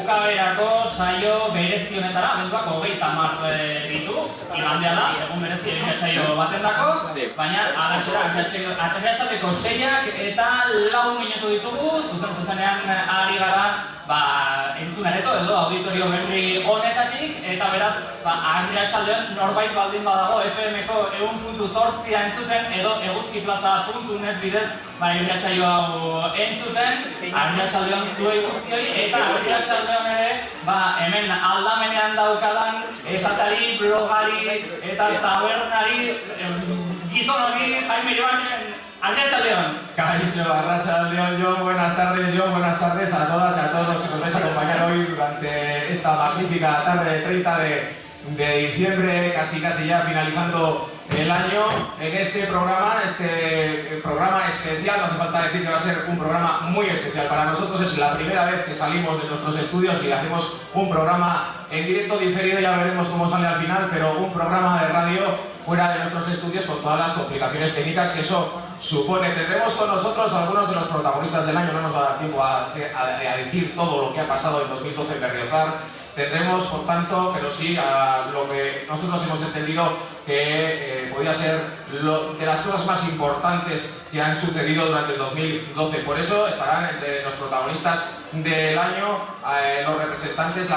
bukaberako saio berezi honetara, abenduak 30 ditu, igandea da, egun berezi saio baten dako, baina alaxera atxakeatxateko 6ak eta 4 minutu ditugu, zuzenean ari gara entzun areto edo auditorio berri honetatik, eta beraz, arratsaldean norbait baldin badago FM-ko 100.8 entzuten edo eguzkiplaza.net bidez irratsaio hau entzuten, arratsaldean zuei guztioi, eta arratsaldean ere hemen aldamenean daukadan esatari, blogari eta tabernari gizon hori Jaime Joanen. Arratsaldeon. Kaixo, arratsaldeon, Jon, buenas tardes a todas y a todos los que nos vais a acompañar hoy durante esta magnífica tarde de 30 de diciembre, casi ya finalizando el año, en este programa especial. No hace falta decir que va a ser un programa muy especial. Para nosotros es la primera vez que salimos de nuestros estudios y hacemos un programa en directo diferido, ya veremos cómo sale al final, pero un programa de radio fuera de nuestros estudios con todas las complicaciones técnicas que eso supone. Tendremos con nosotros algunos de los protagonistas del año, no nos va a dar tiempo a decir todo lo que ha pasado en 2012 en Berriozar. Tendremos, por tanto, pero sí a lo que nosotros hemos entendido que podía ser de las cosas más importantes que han sucedido durante el 2012. Por eso estarán entre los protagonistas del año las representantes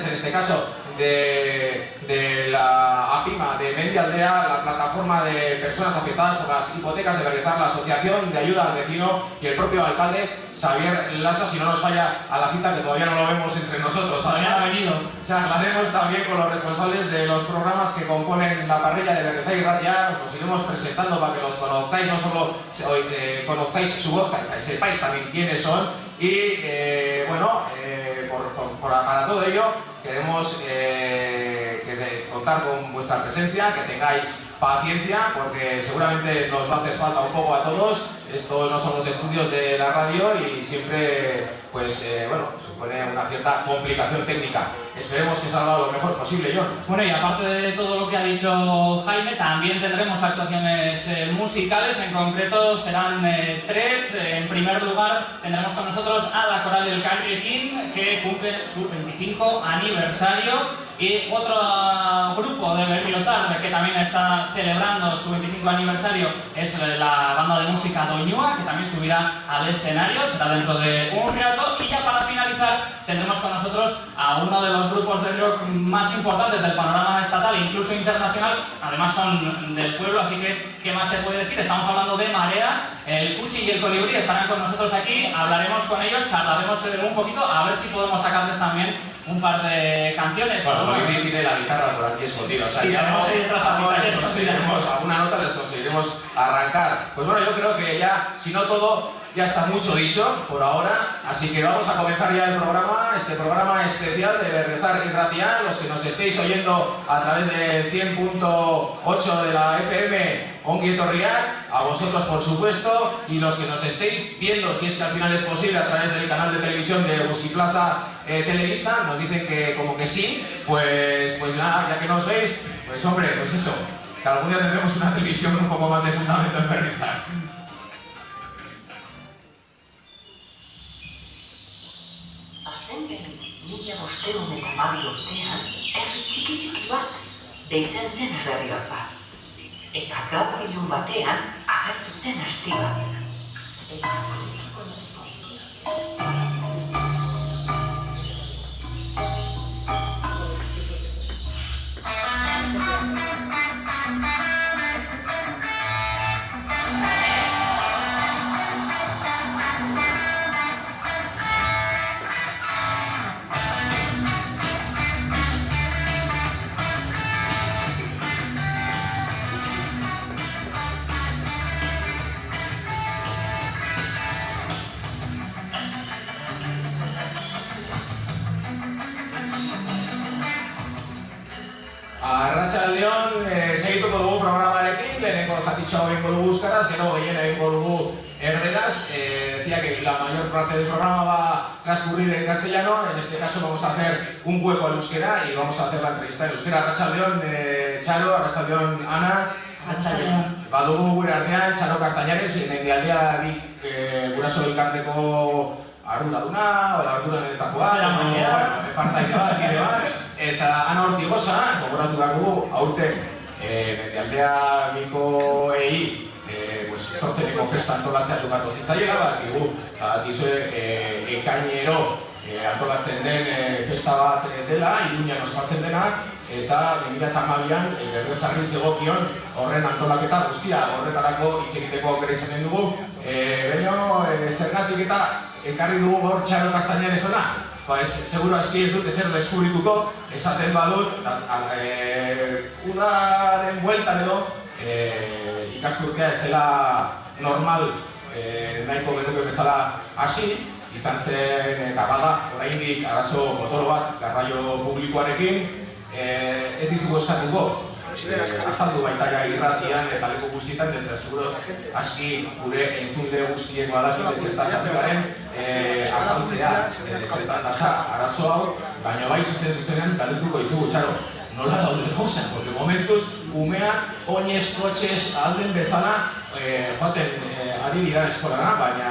en este caso de la APIMA de Mendialdea, la plataforma de personas afectadas por las hipotecas de Berriozar, la asociación de ayuda al vecino y el propio alcalde Xavier Lasa, si no nos falla a la cita, que todavía no lo vemos entre nosotros. Además, charlaremos también con los responsables de los programas que componen la parrilla de Berriozar y Ratia. Os los iremos presentando para que los conozcáis, no solo conozcáis su voz, sepáis también quiénes son. Y para todo ello queremos contar con vuestra presencia, que tengáis paciencia, porque seguramente nos va a hacer falta un poco a todos. Estos no son los estudios de la radio y siempre, supone una cierta complicación técnica. Esperemos que salga lo mejor posible, Jon. Bueno, y aparte de todo lo que ha dicho Jaime, también tendremos actuaciones musicales. En concreto serán 3. En primer lugar, tendremos con nosotros a la coral del Carriequín, que cumple su 25 aniversario. Y otro grupo de Berriozar que también está celebrando su 25 aniversario es la banda de música Doñua, que también subirá al escenario, será dentro de un rato. Y ya para finalizar tendremos con nosotros a uno de los grupos de rock más importantes del panorama estatal e incluso internacional. Además son del pueblo, así que ¿qué más se puede decir? Estamos hablando de Marea. El Cuchi y el Colibrí estarán con nosotros aquí, hablaremos con ellos, charlaremos un poquito, a ver si podemos sacarles también un par de canciones. Bueno, Colibrí tiene la guitarra por aquí escondida, o sea, sí, ya alguna nota les conseguiremos arrancar. Pues bueno, yo creo que ya, si no todo, ya está mucho dicho por ahora, así que vamos a comenzar ya el programa, este programa especial de Berriozar y Ratia. Los que nos estéis oyendo a través de 100.8 de la FM Ongi Etorriak, a vosotros por supuesto, y los que nos estéis viendo, si es que al final es posible, a través del canal de televisión de Eguzkiplaza Televista, nos dicen que como que sí, pues nada, ya que nos veis, pues hombre, pues eso, que algún día tendremos una televisión un poco más de fundamento en Berriozar. Mila bosteuneko hamabi urtean, herri txiki bat deitzen zen Berriozar. Eta gaur ilun batean agertu zen Astibabela. Arratsaldeon, segituko dugu programarekin, lehenengo zatitxo egingo dugu euskaraz, gero gehiena egingo dugu erderaz. Decía que la mayor parte del programa va a transcurrir en castellano. En este caso vamos a hacer un hueco al euskera y vamos a hacer la entrevista en euskera. Arratsaldeon, Txaro, arratsaldeon, Ana. Arratsaldeon. Badugu gure artean Txaro Castañares, Mendialdea guraso elkarteko arduraduna, arduradunetakoa, partaide bat, kide bat, eta Ana Ortigosa, gogoratu behar dugu, aurten Mendialdea Mikoei sortzeneko festa antolatzea dukatu zitzaiela, bakizue ekainero antolatzen den festa bat dela, Iruñan ospatzen denak, eta 2012an Berriozarri zegokion horren antolaketa guztia, horretarako hitz egiteko aukera izanen dugu. Baina, zergatik eta ekarri dugu gaur Txaro Castañares hona? Seguro aski ez dut ezer deskubrituko, esaten badut, udaren bueltan edo, ikasturtea ez dela normal nahiko genuke bezala hasi, izan zen eta bada, oraindik arazo motoro bat garraio publikoarekin, ez dizugu eskatuko, azaldu baita ja irratian eta leku guztietan, eta seguro aski gure entzunle guztiek badakit ez eta zatikaren azaltzea zertan data arazo hau, baina bai zuzenean galdetuko izugu Txaro. Nola daude gauzak, porque momentuz umeak oinez, kotxez, alden bezala joaten ari dira eskolara, baina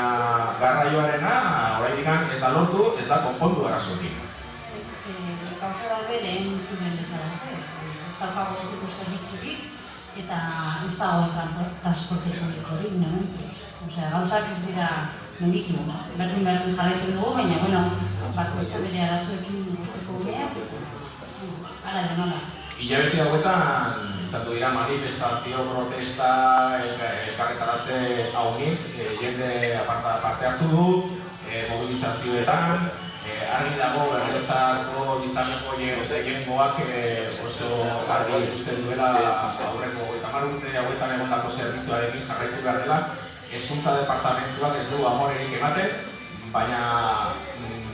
garraioarena oraindik ez da lortu, ez da konpondu arazo hori. Gauza daude lehen zuen bezala, ez da fagotiko zerbitzurik eta ez da hor transporte publikorik, gauzak ez dira menditu, berdin jarraitzen dugu, baina bakoitza bere arazoekin guzteko umeak, ara edo nola. Hilabete hauetan izatu dira manifestazio, protesta, elkarretaratze haunitz, jende parte hartu du, mobilizazioetan, argi dago Berriozarko biztanleko gehiengoak oso argi ikusten duela aurreko 30 urte hauetan egondako zerbitzuarekin jarraitu behar dela. Hezkuntza departamentuak ez du amorerik ematen, baina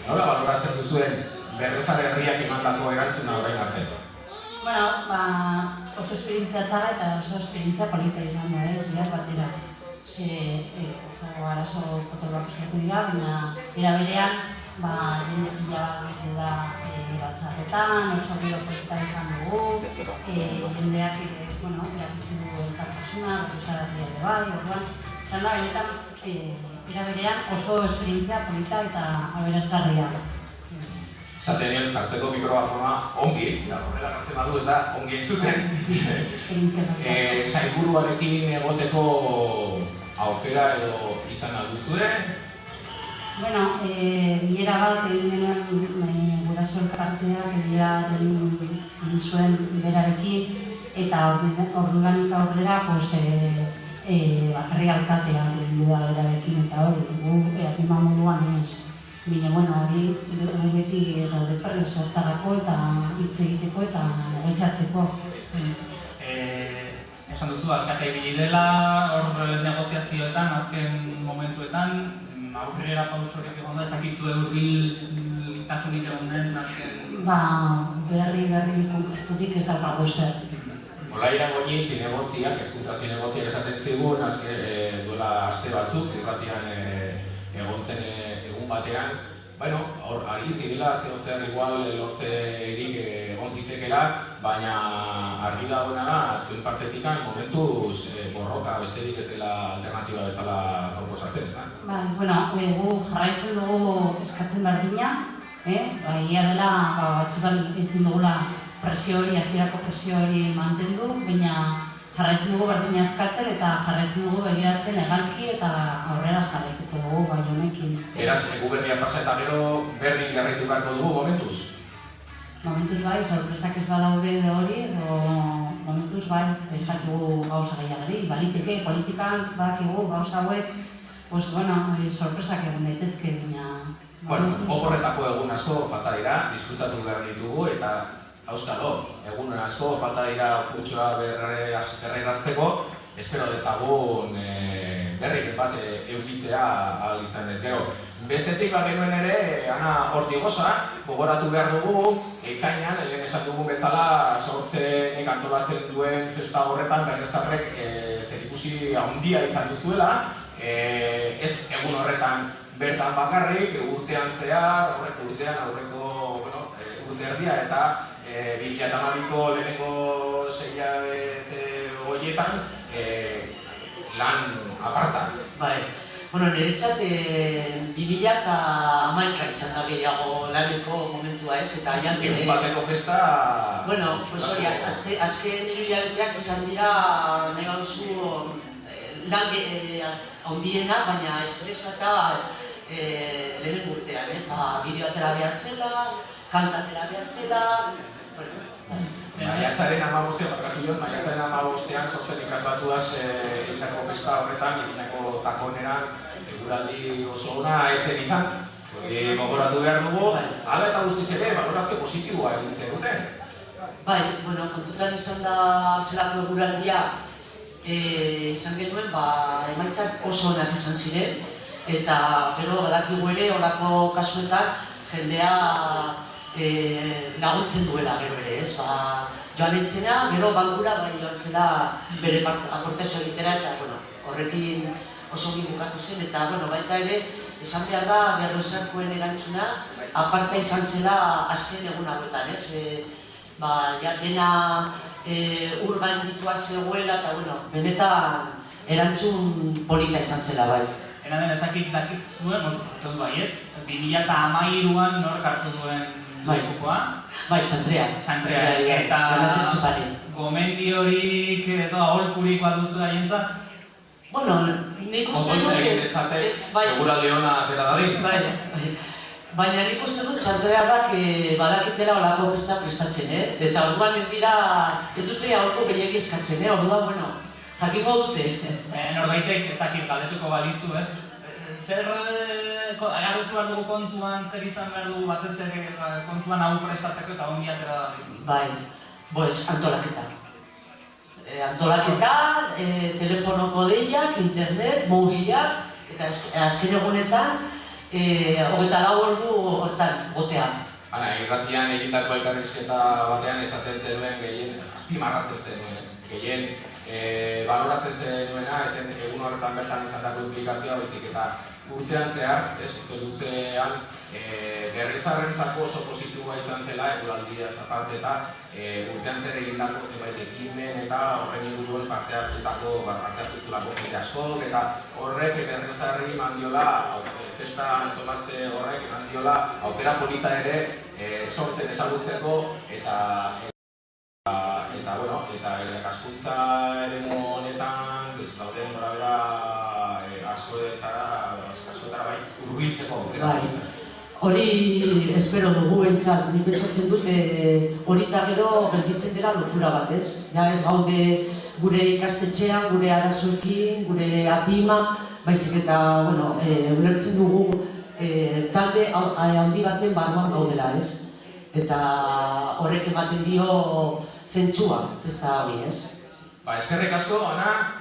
nola baloratzen duzuen Berriozar herriak emandako erantzuna orain arte? Oso esperientzia txarra eta oso esperientzia polita izan da, biak batera. Oso arazo potoloak esatu dira, baina era berean jende pila da batzarretan, oso gero polita izan dugu, jendeak erakutzen dugu elkartasuna, Berriozar herria ere bai, orduan. Zan da, benetan, era berean oso esperientzia polita eta aberazgarria. Zaten jartzeko mikrofona ongi, eta horrela jartzen badu ez da ongi entzuten. Sailburuarekin egoteko aukera edo izan alduzue? Bilera bat egin genuen guraso elkarteak bilera egin zuen berarekin eta ordudanik aurrera herri alkatea egin da berarekin eta hori atima moduan ez. Baina, hori beti gaude zertarako eta hitz egiteko eta negoziatzeko. Esan duzu, alkatea ibili dela, hor negoziazioetan, azken momentuetan, aurrera pausorik egon da, ez dakizue hurbil kasunik egon den azken... Berri konkreturik ez dago zer. Olaia Goñi zinegotziak, hezkuntza zinegotziak esaten zigun, duela aste batzuk, irratian egon zen egun batean, hor ari zirela, zer igual lotzerik egon zitekela, baina argi dagoena da, zuen partetikan momentuz borroka besterik ez dela alternatiba bezala proposatzen, ez da? Gu jarraitzen dugu eskatzen berdina, ia dela batzutan ezin dugula presio hori, hasierako presio hori mantendu, baina jarraitzen dugu berdina eskatzen eta jarraitzen dugu begiratzen legalki eta aurrera jarraituko dugu bai honekin. Beraz, egu berria pasa eta gero berdin jarraitu beharko dugu momentuz? Momentuz bai, sorpresak ez badaude hori, momentuz bai, ez dakigu gauza gehiagari, baliteke, politikan dakigu gauza hauek, sorpresak egon daitezke, baina... Oporretako egun asko falta dira, disfrutatu behar ditugu eta auskalo, egun asko falta dira kurtsoa berrerazteko, espero dezagun berri bat eukitzea ahal izan ez gero. Bestetik genuen ere, Ana Ortigosa, gogoratu behar dugu, ekainan, lehen esan dugun bezala, sortzenek antolatzen duen festa horretan Berriozarrek zerikusi handia izan duzuela, ez egun horretan bertan bakarrik, urtean zehar, aurreko urte erdia eta 2012ko lehenengo 6 hilabete horietan lan aparta. Bueno, niretzat 2011 izan da gehiago laneko momentua ez, eta aian... Egun bateko festa... Bueno, pues hori, azken hilabeteak izan dira, nahi baduzu, lan handiena, baina estresa eta lehen urtean, ez? Bideoatera behar zela, kantatera behar zela... Maiatzaren 15, barkatu joan, maiatzaren 15 sortzen ikasbatuaz egindako festa horretan, egindako takoneran, eguraldi oso ona ez den izan. Gogoratu behar dugu, hala eta guztiz ere, balorazio positiboa egin zenuten. Bai, bueno, kontutan izan da zelako eguraldia, izan genuen, emaitzak oso onak izan ziren, eta gero badakigu ere, horako kasuetan, jendea laguntzen duela gero ere, ez? Joan etzena, gero bankura joan zela bere aportazio egitera, eta horrekin oso bukatu zen, eta baita ere, esan behar da, Berriozarkoen erantzuna, aparta izan zela azken egun hauetan, ez? Dena urban ditua zegoela, eta benetan erantzun polita izan zela, bai. Eran den ezakit zuen, hartu du baietz, 2013an nork hartu duen lekukoa? Bai, Txantrean. Eta gomendiorik edo aholkurik bat duzu haientzat? Bueno, nik uste dut... Otoitza egin dezatek, eguraldi ona atera dadin. Baina nik uste dut Txantrearrak badakitela olako festa prestatzen, eta orduan ez dira, ez dute aholku gehiagi eskatzen, orduan, jakingo dute. Norbaitek ezakit galdetuko balizu, ez? Zer agarrutu behar dugu kontuan, zer izan behar dugu batez ere kontuan hau prestatzeko eta ongi atera da? Bai, antolaketa. Antolaketa, telefonoko deiak, internet, mobilak, eta azken egunetan, 24 ordu hortan, gotean. Irratian egindako elkarrizketa batean esaten zenuen gehien, azpimarratzen zenuen, ez? Gehien baloratzen zenuena, ezen egun horretan bertan izandako implikazioa, baizik eta urtean zehar, urte luzean, Berriozarrentzako oso positiboa izan zela, eguraldiaz aparte eta urtean zer egindako zenbait ekimen eta horren inguruan parte hartuzulako jende askok, eta horrek Berriozarri mandiola, festa antolatze horrek mandiola aukera polita ere sortzen ezagutzeko eta irakaskuntza eremu honetan dauden gorabera askoetara bai hurbiltzeko aukera. Hori espero dugu entzat, nik pentsatzen dut hori eta gero gelditzen dela lotura bat, ez? Ja ez gaude gure ikastetxean, gure arazoekin, gure apima, baizik eta, ulertzen dugu talde handi baten barruan gaudela, ez? Eta horrek ematen dio zentzua, festa hori, ez? Eskerrik asko, Ana,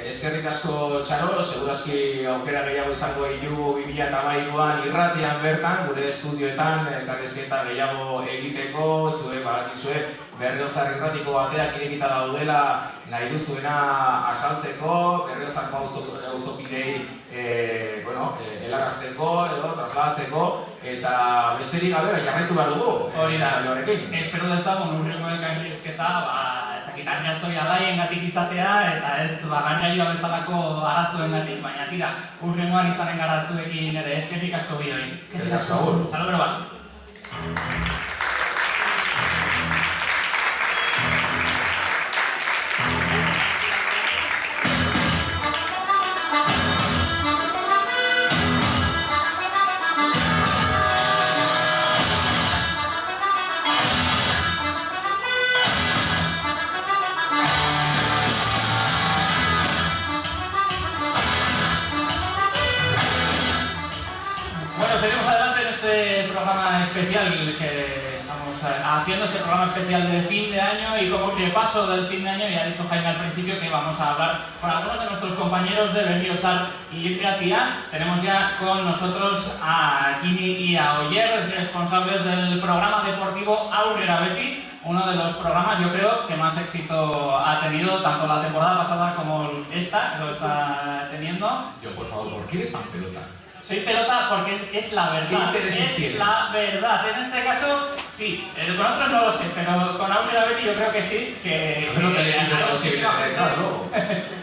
eskerrik asko Txaro, segurazki aukera gehiago izango ditugu 2013an irratian bertan, gure estudioetan, elkarrizketa gehiago egiteko, badakizue Berriozar irratiko ateak irekita daudela nahi duzuena azaltzeko, Berriozarko auzokidei helarazteko edo trasladatzeko, eta besterik gabe jarraitu behar dugu. Hori da, espero dezagun urrengo elkarrizketa, arrazoia daiengatik izatea eta ez garraioa bezalako arazoengatik, baina tira, urrengoan izanen gara zuekin ere, eskerrik asko bioi. Eskerrik asko agur. Salud, bat. Seguimos adelante en este programa especial que estamos haciendo, este programa especial de fin de año, y como repaso del fin de año, ya ha dicho Jaime al principio que vamos a hablar con algunos de nuestros compañeros de Berriozar y Ratia. Tenemos ya con nosotros a Kini y a Oyer, responsables del programa deportivo Aurrera Beti, uno de los programas, yo creo, que más éxito ha tenido, tanto la temporada pasada como esta, lo está teniendo. Yo, por favor, ¿por qué eres tan pelota? Soy pelota porque es la verdad. ¿Qué intereses tienes? La verdad. En este caso, Sí, con otros no lo sé, pero con Aurora Betty yo creo que sí, que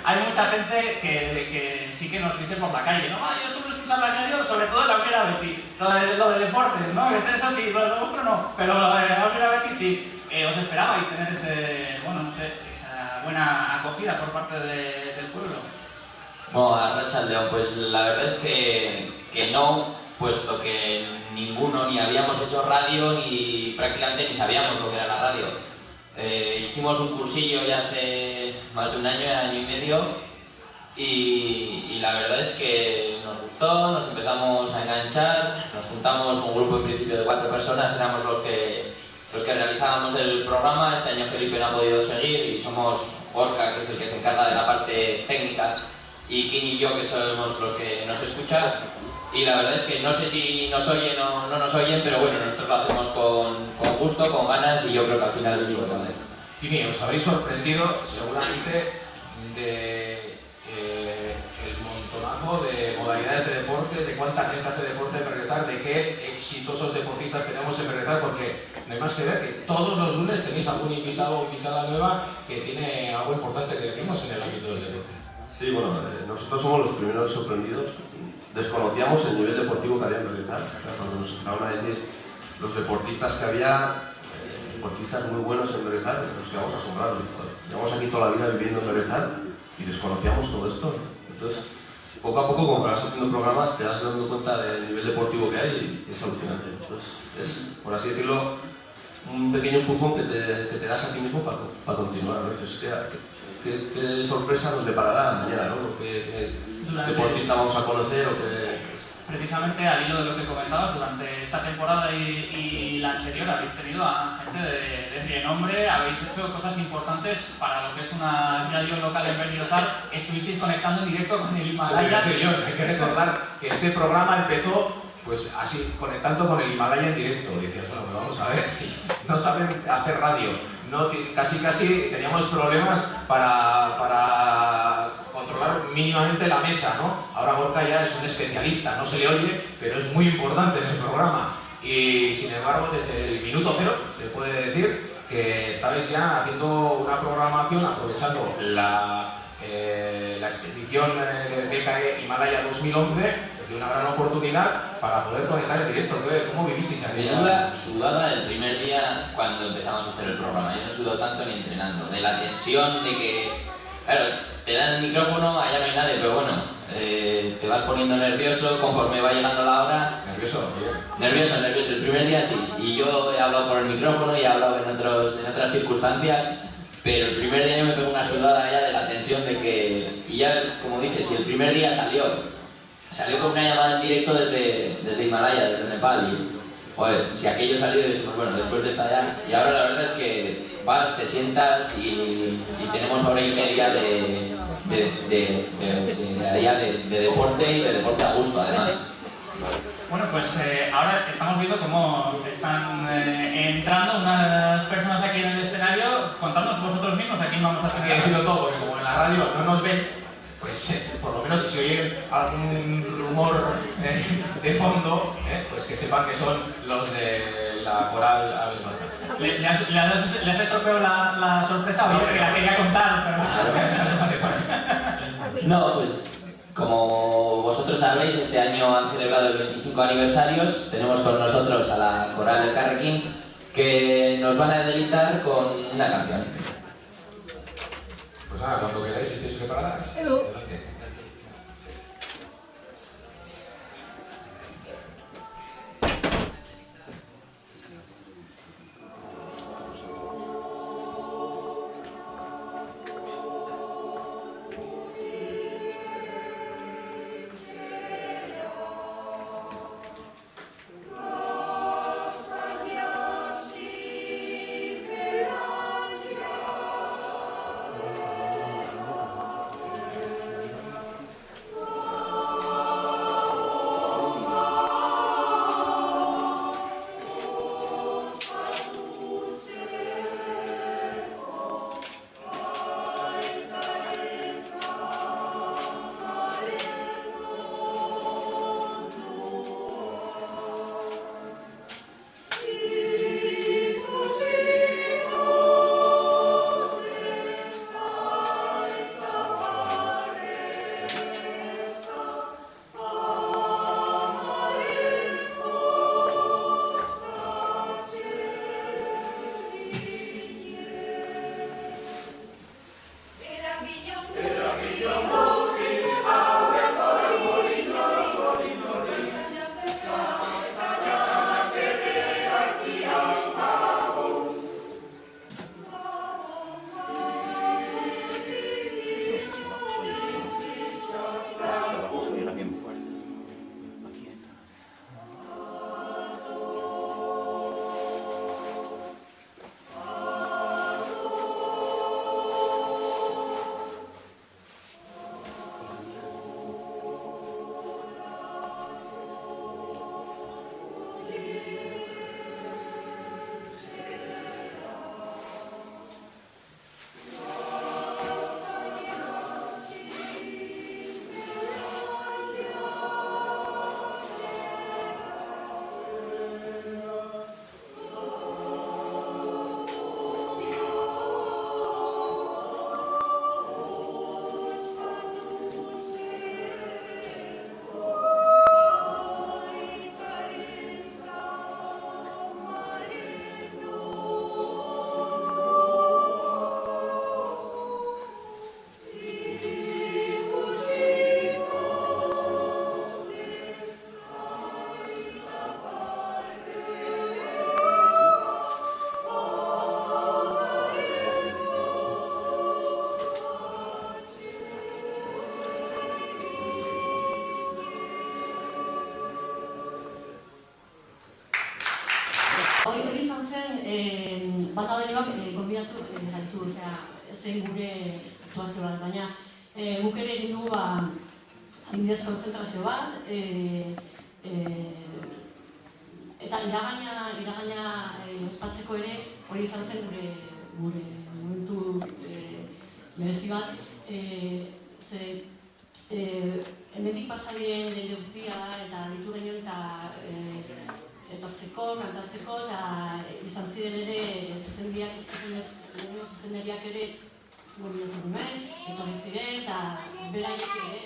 hay mucha gente que sí que nos dice por la calle, ¿no? Yo suelo escuchar la radio, sobre todo la Aurora Betty, lo de deportes, ¿no? Eso sí, lo de vuestro no, pero lo de Aurora Betty sí. ¿Os esperabais tener esa buena acogida por parte del pueblo? Bueno, Arratsaldeon, pues la verdad es que no, puesto que ninguno ni habíamos hecho radio ni prácticamente ni sabíamos lo que era la radio. Hicimos un cursillo ya hace más de un año y medio y la verdad es que nos gustó, nos empezamos a enganchar, nos juntamos un grupo en principio de 4 personas, éramos los que realizábamos el programa. Este año Felipe no ha podido seguir y somos Gorka, que es el que se encarga de la parte técnica, y Kin y yo, que somos los que nos escuchan. Y la verdad es que no sé si nos oyen o no nos oyen, pero bueno, nosotros lo hacemos con gusto, con ganas, y yo creo que al final eso es lo que vale. Kini, os habréis sorprendido seguramente el montonazo de modalidades de deporte, de cuánta gente hace deporte en Berriozar, de qué exitosos deportistas tenemos en Berriozar, porque no hay más que ver que todos los lunes tenéis algún invitado o invitada nueva que tiene algo importante que decirnos en el ámbito del deporte. Sí, bueno, nosotros somos los primeros sorprendidos. Desconocíamos el nivel deportivo que había en Berriozar. Cuando nos empezaron a decir los deportistas que había, deportistas muy buenos en Berriozar, nos quedamos asombrados. Llevamos aquí toda la vida viviendo en Berriozar y desconocíamos todo esto. Entonces, poco a poco, como vas haciendo programas, te das dando cuenta del nivel deportivo que hay y es alucinante. Entonces, es, por así decirlo, un pequeño empujón que te das a ti mismo para continuar, ¿no? Entonces, ¿qué sorpresa nos deparará mañana, ¿no? ¿Qué deportista vamos a conocer o qué...? Precisamente al hilo de lo que comentabas, durante esta temporada y la anterior habéis tenido a gente de renombre, habéis hecho cosas importantes para lo que es una radio local en Berriozar. Estuvisteis conectando en directo con el Himalaya. Hay que recordar que este programa empezó pues así, conectando con el Himalaya en directo. Y decías, bueno, pues vamos a ver si no saben hacer radio. No, casi teníamos problemas para controlar mínimamente la mesa, ¿no? Ahora Gorka ya es un especialista, no se le oye, pero es muy importante en el programa. Y sin embargo, desde el minuto cero se puede decir que estabais ya haciendo una programación aprovechando la expedición del BKE Himalaya 2011, de una gran oportunidad para poder conectar en directo. ¿Cómo vivisteis aquella? Menuda sudada el primer día cuando empezamos a hacer el programa. Yo no sudo tanto ni entrenando. De la tensión de que, claro, te dan el micrófono, allá no hay nadie, pero bueno, te vas poniendo nervioso conforme va llegando la hora. ¿Nervioso? Nervioso. El primer día sí. Y yo he hablado por el micrófono y he hablado en otras circunstancias. Pero el primer día yo me pego una sudada ya de la tensión de que... Y ya, como dices, si el primer día salió con una llamada en directo desde Himalaya, desde Nepal, y joder, si aquello salió, pues bueno, después de estallar. Y ahora la verdad es que vas, te sientas y tenemos hora y media de deporte y de deporte a gusto, además. Bueno, pues ahora estamos viendo cómo están entrando unas personas aquí en el escenario. Contadnos vosotros mismos a quién vamos a Hay que tener. decirlo todo, porque como en la radio no nos ven, pues por lo menos si oyen algún rumor de fondo, pues que sepan que son los de la coral Aves Marza. ¿Le has estropeado la sorpresa? Oye, que la quería contar, pero... No, pues como vosotros sabéis, este año han celebrado el 25 aniversarios. Tenemos con nosotros a la coral Elkarrekin, que nos van a deleitar con una canción. Pues nada, cuando queráis, si estáis preparadas. Adelante. Hori izan zen, bat adelioak konbinatu gaitu, zein gure aktuazio bat, baina guk ere egin dugu adibidez konzentrazio bat, eta iragaina ospatzeko ere hori izan zen gure momentu merezi bat, hemendik pasadien jende guztia eta ditu genuen eta etortzeko, kantatzeko eta izan ziren ere zuzendariak ere gominatu gumen, etorri ziren eta beraiek ere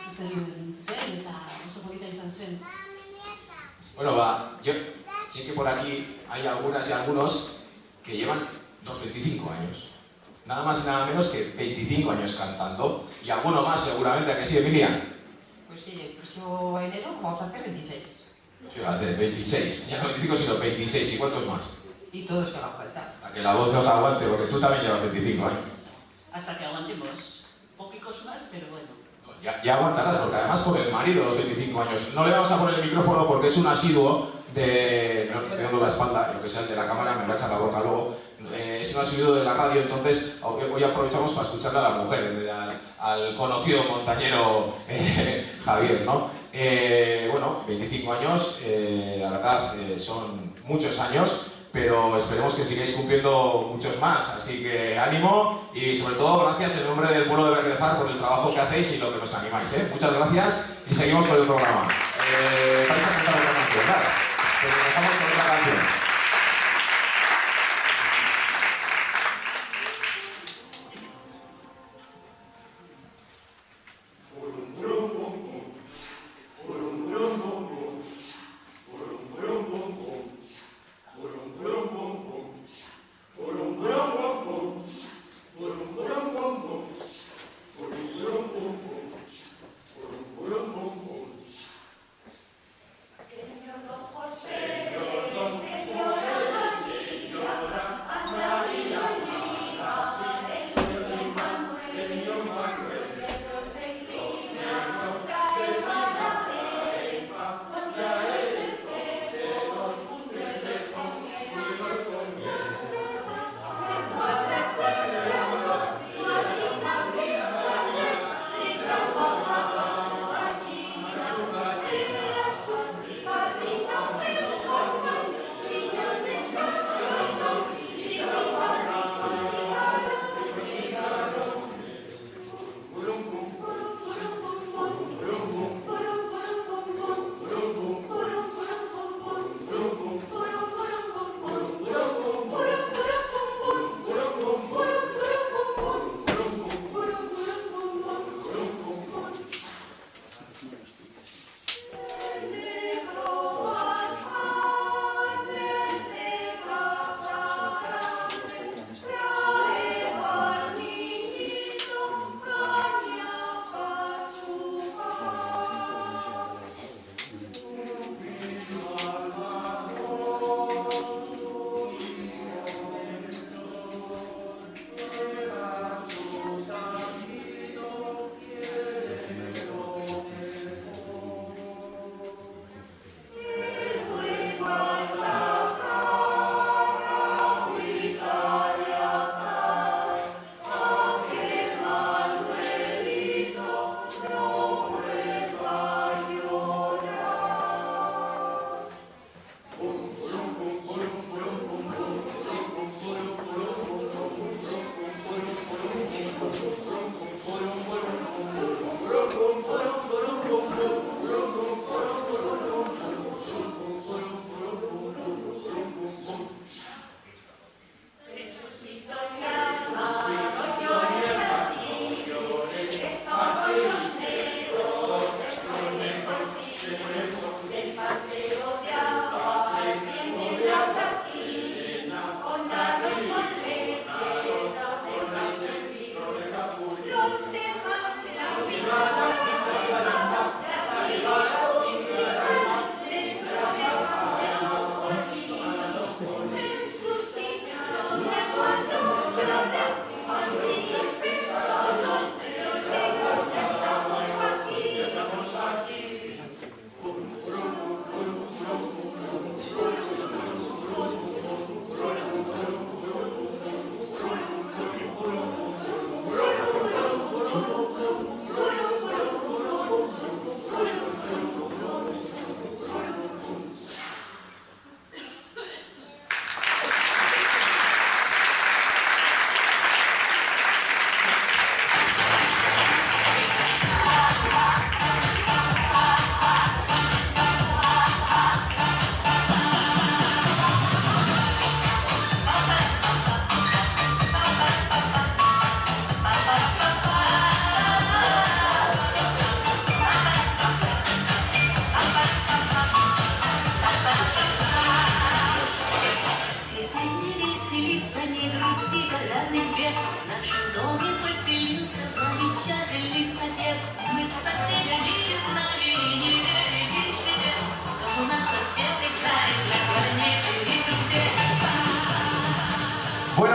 zuzendu zuten eta oso polita izan zen. Bueno, yo sé que por aquí hay algunas y algunos que llevan los 25 años. Nada más y nada menos que 25 años cantando. Y alguno más seguramente, ¿a que sí, Emilia? Pues sí, el próximo enero vamos a hacer 26. Fíjate, 26. Ya no 25, sino 26. ¿Y cuántos más? Y todos que hagan falta. Hasta que la voz nos aguante, porque tú también llevas 25 años. Hasta que aguantemos. Poquicos más, pero bueno. Ya aguantarás, porque además con el marido de los 25 años. No le vamos a poner el micrófono porque es un asiduo de... No, estoy dando la espalda, lo que sea el de la cámara me va a echar la boca luego. Es un asiduo de la radio, entonces hoy aprovechamos para escucharle a la mujer en vez de al conocido montañero Javier, ¿no? Bueno, 25 años, la verdad son muchos años, pero esperemos que sigáis cumpliendo muchos más, así que ánimo y sobre todo gracias en nombre del pueblo de Berriozar por el trabajo que hacéis y lo que nos animáis, ¿eh? Muchas gracias y seguimos con el programa. Vais a cantar otra canción, ¿verdad? Pues dejamos con otra canción. Señor,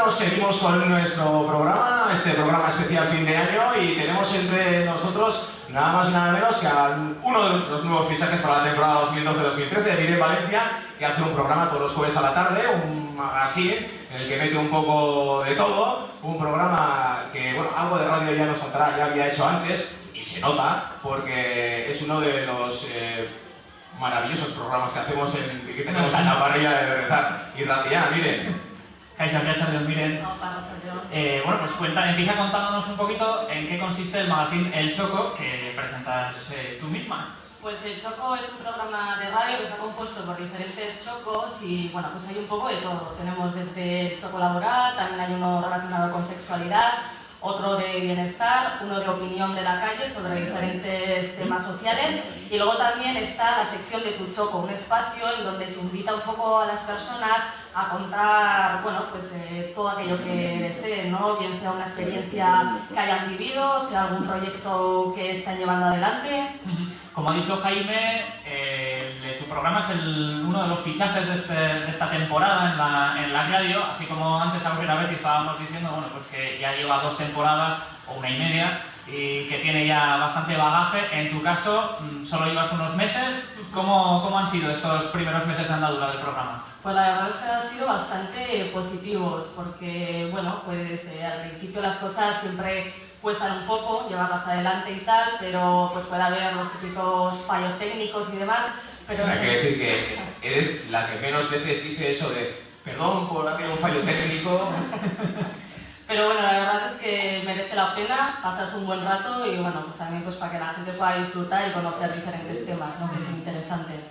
bueno, seguimos con nuestro programa, este programa especial fin de año, y tenemos entre nosotros nada más y nada menos que a uno de los nuevos fichajes para la temporada 2012-2013 de Miren Valencia, que hace un programa todos los jueves a la tarde, un magazine en el que mete un poco de todo, un programa que, bueno, algo de radio ya nos contará, ya había hecho antes, y se nota, porque es uno de los maravillosos programas que hacemos que tenemos en la parrilla de Berrezar. Y Ratia, miren. Kaixo, Arratsaldeon, miren. Bueno, pues empieza contándonos un poquito en qué consiste el magazine El Choco que presentas tú misma. Pues El Choco es un programa de radio que está compuesto por diferentes chocos y bueno, pues hay un poco de todo. Tenemos desde el choco laboral, también hay uno relacionado con sexualidad, otro de bienestar, uno de opinión de la calle sobre diferentes temas sociales y luego también está la sección de Tu Choco, un espacio en donde se invita un poco a las personas a contar, bueno, pues todo aquello que deseen, ¿no? Bien sea una experiencia que hayan vivido, sea algún proyecto que están llevando adelante. Como ha dicho Jaime, tu programa es uno de los fichajes de esta temporada en la radio, así como antes Aurrera Betty estábamos diciendo, bueno, pues que ya lleva 2 temporadas o 1 y media y que tiene ya bastante bagaje. En tu caso, solo llevas unos meses. ¿Cómo han sido estos primeros meses de andadura del programa? Pues la verdad es que han sido bastante positivos, porque bueno, pues al principio las cosas siempre cuestan un poco, llevarlas hasta adelante y tal, pero pues puede haber los típicos fallos técnicos y demás, pero... Hay que decir que eres la que menos veces dice eso de perdón por haber un fallo técnico. Pero bueno, la verdad es que merece la pena, pasas un buen rato y bueno, pues también pues para que la gente pueda disfrutar y conocer diferentes temas, ¿no? Que son interesantes.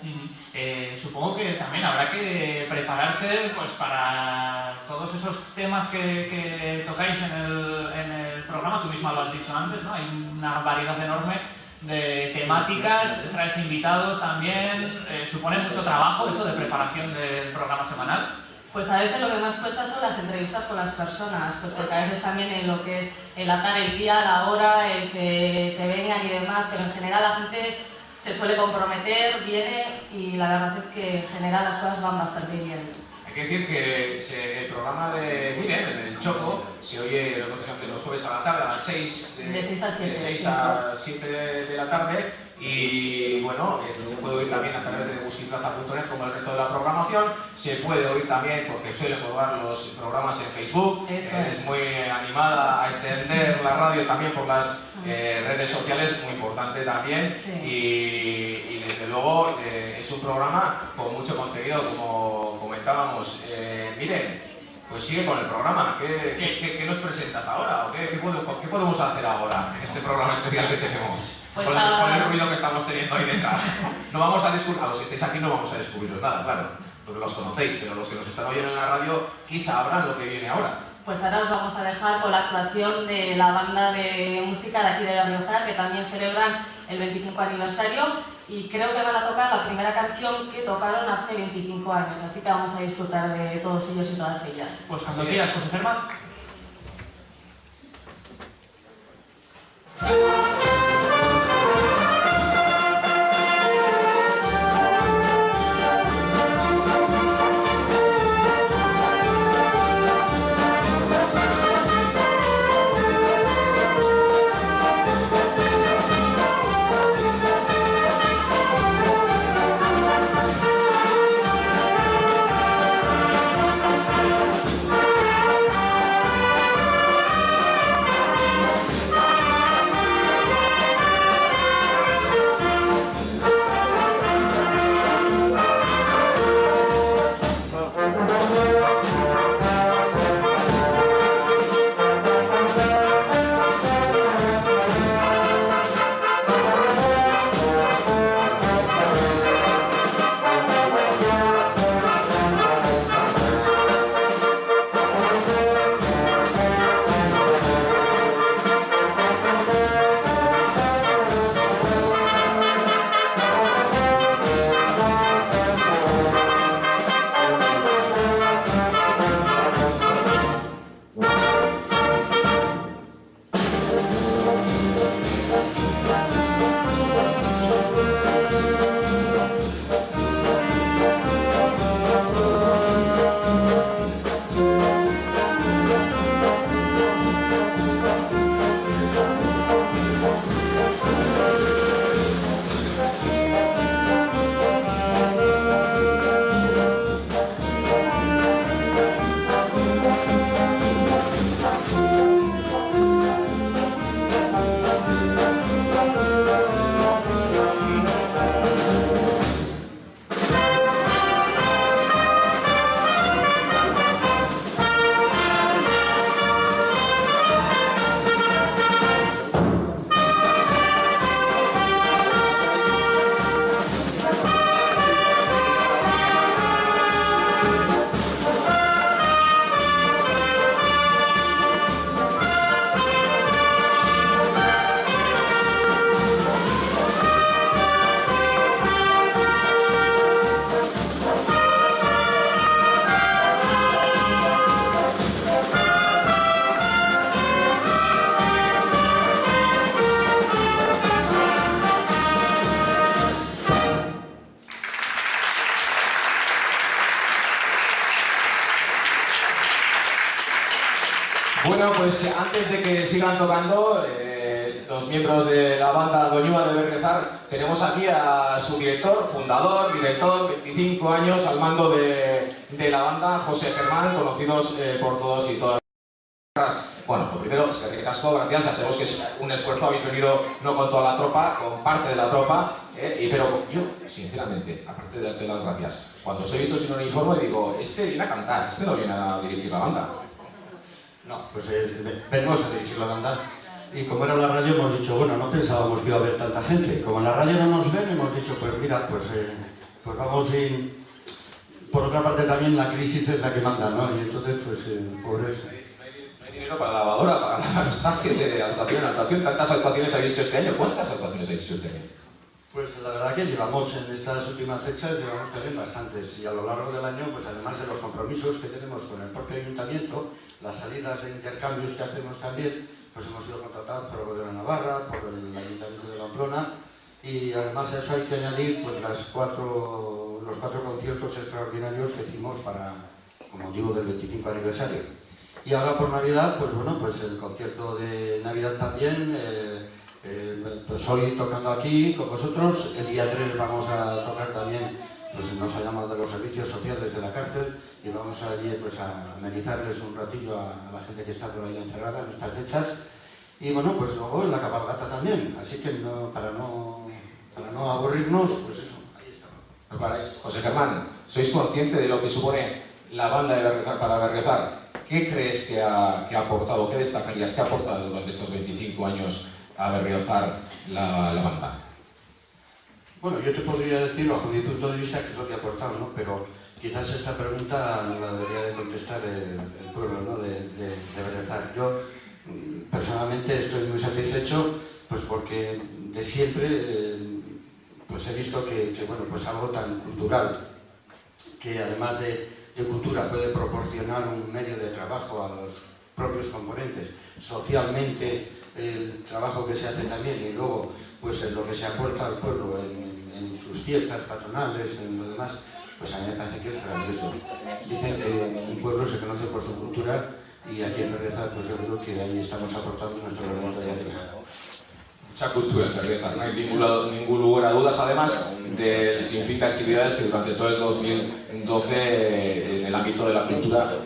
Supongo que también habrá que prepararse pues para todos esos temas que tocáis en el programa, tú misma lo has dicho antes, ¿no? Hay una variedad enorme de temáticas, traes invitados también, supone mucho trabajo eso de preparación del programa semanal. Pues a veces lo que más cuesta son las entrevistas con las personas, pues porque a veces también en lo que es el atar el día, la hora, el que vengan y demás, pero en general la gente se suele comprometer, viene y la verdad es que en general las cosas van bastante bien. Hay que decir que el programa de Miren, en El Choco, se oye los jueves a la tarde a las 6 de 6 a 7 de la tarde. Y bueno, se puede oír también a través de buskiplaza.net como el resto de la programación. Se puede oír también porque suele colgar los programas en Facebook. Es muy animada a extender la radio también por las redes sociales, muy importante también. Sí. Y desde luego es un programa con mucho contenido, como comentábamos. Miren, pues sigue con el programa. ¿Qué nos presentas ahora? ¿O qué podemos hacer ahora en este programa especial que tenemos? Pues con el ruido que estamos teniendo ahí detrás. No vamos a descubrir, a los que estáis aquí no vamos a descubriros nada, claro, porque los conocéis, pero los que nos están oyendo en la radio, quizá sabrán lo que viene ahora. Pues ahora os vamos a dejar con la actuación de la banda de música de aquí de Berriozar, que también celebran el 25 aniversario y creo que van a tocar la primera canción que tocaron hace 25 años, así que vamos a disfrutar de todos ellos y todas ellas. Pues cuando quieras, José Germán. Bueno, pues antes de que sigan tocando, los miembros de la banda Doñua de Berriozar, tenemos aquí a su director, fundador, director, 25 años al mando de la banda, José Germán, conocidos por todos y todas. Bueno, lo primero, es que casco, gracias, ya sabemos que es un esfuerzo, habéis venido no con toda la tropa, con parte de la tropa, pero yo, sinceramente, aparte de darte las gracias, cuando os he visto sin uniforme digo, este viene a cantar, este no viene a dirigir la banda. No, pues venimos a dirigir la banda. Y como era la radio, hemos dicho, bueno, no pensábamos que iba a haber tanta gente. Como en la radio no nos ven, hemos dicho, pues mira, pues vamos y... Por otra parte también la crisis es la que manda, ¿no? Y entonces, pues, pobres... No hay dinero para la lavadora, para los trajes de actuación en actuación. ¿Tantas actuaciones habéis hecho este año? ¿Cuántas actuaciones habéis hecho este año? Pues la verdad que llevamos en estas últimas fechas, llevamos también bastantes. Y a lo largo del año, pues además de los compromisos que tenemos con el propio ayuntamiento, las salidas de intercambios que hacemos también, pues hemos sido contratados por el Gobierno de Navarra, por el Ayuntamiento de Pamplona, y además a eso hay que añadir pues, los cuatro conciertos extraordinarios que hicimos para, como digo, del 25 aniversario. Y ahora por Navidad, pues bueno, pues el concierto de Navidad también, pues hoy tocando aquí con vosotros, el día 3 vamos a tocar también, pues nos ha llamado de los servicios sociales de la cárcel, y vamos allí pues, a amenizarles un ratillo a la gente que está por ahí encerrada en estas fechas. Y bueno, pues luego en la cabalgata también, así que no, para no aburrirnos, pues eso, ahí estamos. No paráis. José Germán, ¿sois consciente de lo que supone la banda de Berriozar para Berriozar? ¿Qué crees que ha aportado, qué destacarías, qué ha aportado durante estos 25 años a Berriozar la banda? Bueno, yo te podría decir, bajo mi punto de vista, qué es lo que ha aportado, ¿no? Pero quizás esta pregunta no la debería de contestar el pueblo, ¿no? de Berriozar. Yo personalmente estoy muy satisfecho, pues porque de siempre pues he visto que bueno, pues algo tan cultural, que además de cultura puede proporcionar un medio de trabajo a los propios componentes, socialmente el trabajo que se hace también, y luego pues en lo que se aporta al pueblo en sus fiestas patronales, en lo demás, pues a mí me parece que es grandioso. Dicen que un pueblo se conoce por su cultura, y aquí en Berriozar pues yo creo que ahí estamos aportando nuestro granito de arena. Mucha cultura en Berriozar, no hay ningún lugar a dudas, además del sinfín de actividades que durante todo el 2012 en el ámbito de la cultura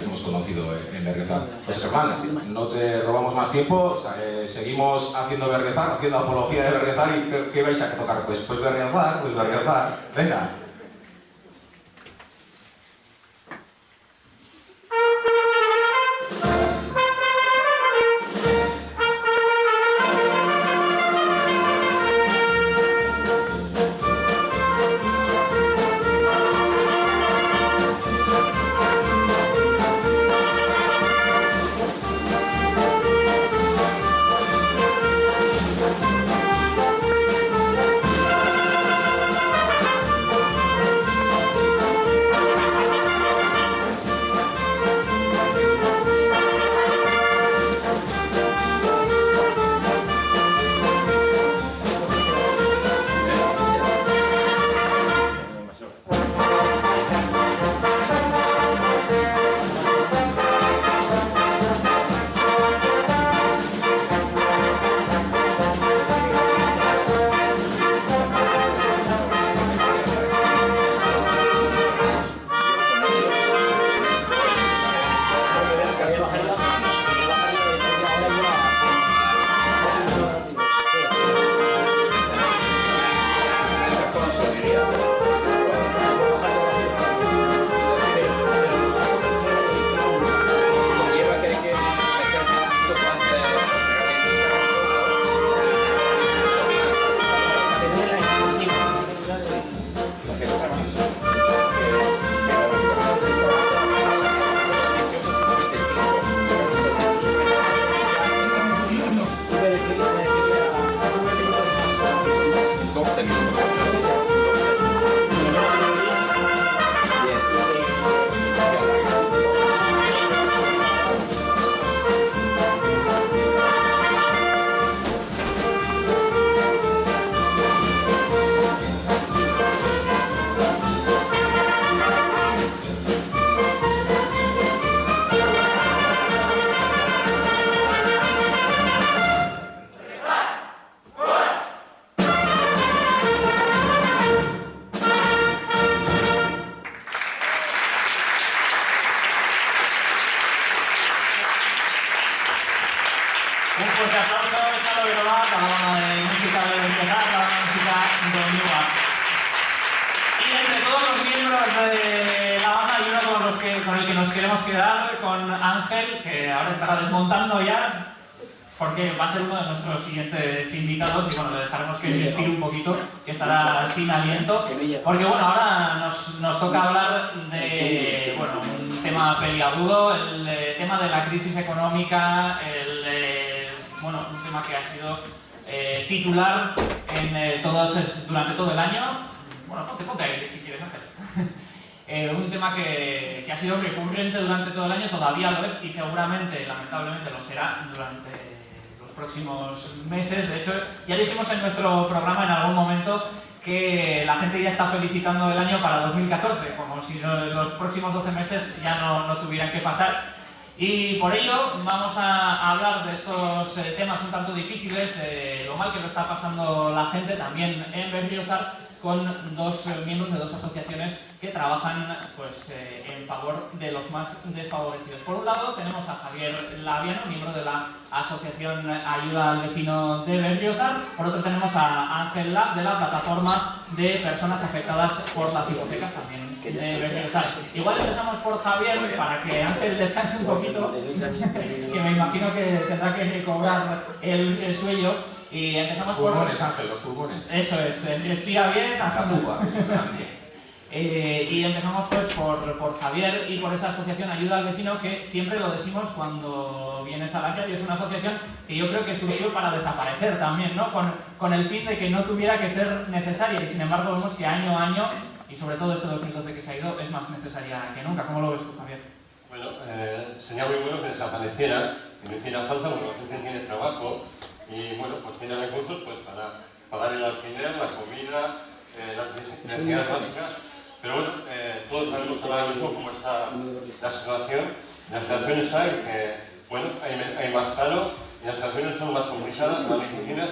hemos conocido en Berriozar. Pues Germán, no te robamos más tiempo, seguimos haciendo Berriozar, haciendo apología de Berriozar, y ¿qué vais a tocar? Pues Berriozar, venga. de la banda y uno con el que nos queremos quedar, con Ángel, que ahora estará desmontando ya, porque va a ser uno de nuestros siguientes invitados y bueno, le dejaremos que respire un poquito, que estará sin aliento, porque bueno, ahora nos toca hablar de bueno, un tema peliagudo, el tema de la crisis económica, bueno, un tema que ha sido titular durante todo el año. Bueno, ponte ahí si quieres, Ángel. Un tema que ha sido recurrente durante todo el año, todavía lo es y seguramente, lamentablemente, lo será durante los próximos meses. De hecho, ya dijimos en nuestro programa en algún momento que la gente ya está felicitando el año para 2014, como si los próximos 12 meses ya no tuvieran que pasar. Y por ello vamos a hablar de estos temas un tanto difíciles, lo mal que lo está pasando la gente también en Berriozar, con dos miembros de dos asociaciones que trabajan pues, en favor de los más desfavorecidos. Por un lado tenemos a Javier Laviano, miembro de la Asociación Ayuda al Vecino de Berriozar. Por otro tenemos a Ángel Lab, de la plataforma de personas afectadas por las hipotecas también de Berriozar. Igual empezamos por Javier para que Ángel descanse un poquito, que me imagino que tendrá que recobrar el sueño. Y empezamos los pulmones, Ángel, los pulmones. Eso es, respira bien. La tuba, es grande. Y empezamos pues por Javier y por esa asociación Ayuda al Vecino, que siempre lo decimos cuando vienes a la radio, y es una asociación que yo creo que surgió para desaparecer también, ¿no? Con el fin de que no tuviera que ser necesaria, y sin embargo vemos que año a año, y sobre todo este 2012 que se ha ido, es más necesaria que nunca. ¿Cómo lo ves tú, Javier? Bueno, sería muy bueno que desapareciera, que no hiciera falta, porque la gente tiene trabajo y bueno, pues tiene recursos pues, para pagar el alquiler, la comida, las necesidades básicas. Pero bueno, todos sabemos ahora mismo cómo está la situación. La situación está en que, bueno, hay más paro y las situaciones son más complicadas, más difíciles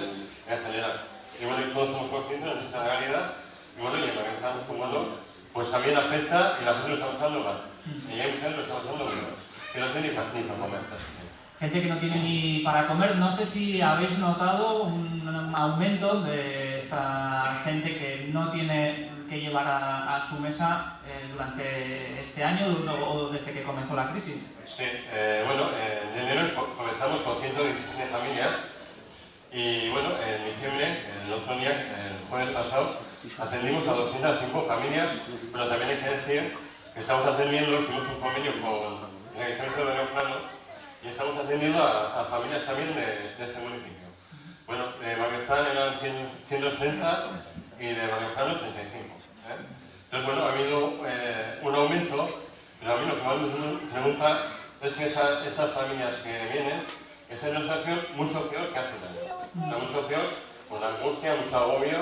de acelerar. Y bueno, y todos somos conscientes de esta realidad. Y bueno, y en la que estamos jugando, pues también afecta y la gente lo está pasando mal. Y hay mucha gente que lo está pasando mal, que no tiene ni para comer. Gente que no tiene ni para comer. No sé si habéis notado un aumento de esta gente que no tiene que llevar a su mesa durante este año o desde que comenzó la crisis. Sí, bueno, en enero comenzamos con 117 familias y bueno, en diciembre, el otro día, el jueves pasado, atendimos a 205 familias, pero también hay que decir que estamos atendiendo, hicimos un convenio con el Ayuntamiento de Berriozar y estamos atendiendo a familias también de este municipio. Bueno, de Berriozar eran 160 y de Berriozar 85. Entonces, bueno, ha habido un aumento, pero a mí lo que más me preocupa es que estas familias que vienen están en una situación mucho peor que hace un año. Está mucho peor, con angustia, mucho agobio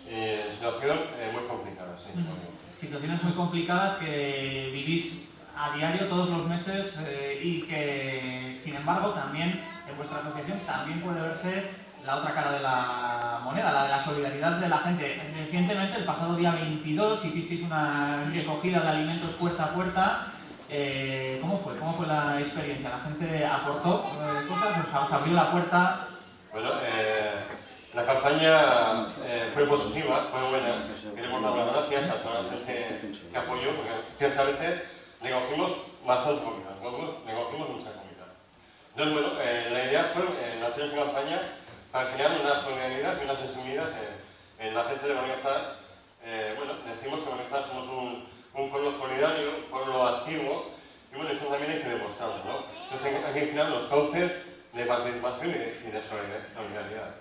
y situación muy complicada. Sí, situaciones muy complicadas que vivís a diario todos los meses y que, sin embargo, también en vuestra asociación también puede verse la otra cara de la moneda, la de la solidaridad de la gente. Recientemente, el pasado día 22, hicisteis una recogida de alimentos puerta a puerta. ¿Cómo fue? ¿Cómo fue la experiencia? ¿La gente aportó cosas? ¿Os abrió la puerta? Bueno, la campaña fue positiva, fue buena. Queremos dar las gracias a toda la gente que apoyó, porque ciertamente recogimos bastante comida, recogimos mucha comida. Entonces, bueno, la idea fue hacer esa campaña para crear una solidaridad y una sensibilidad en la gente de Berriozar. Bueno, decimos que Berriozar somos un pueblo solidario, un pueblo activo, y bueno, eso también hay que demostrarlo, ¿no? Entonces hay que crear los cauces de participación y de solidaridad.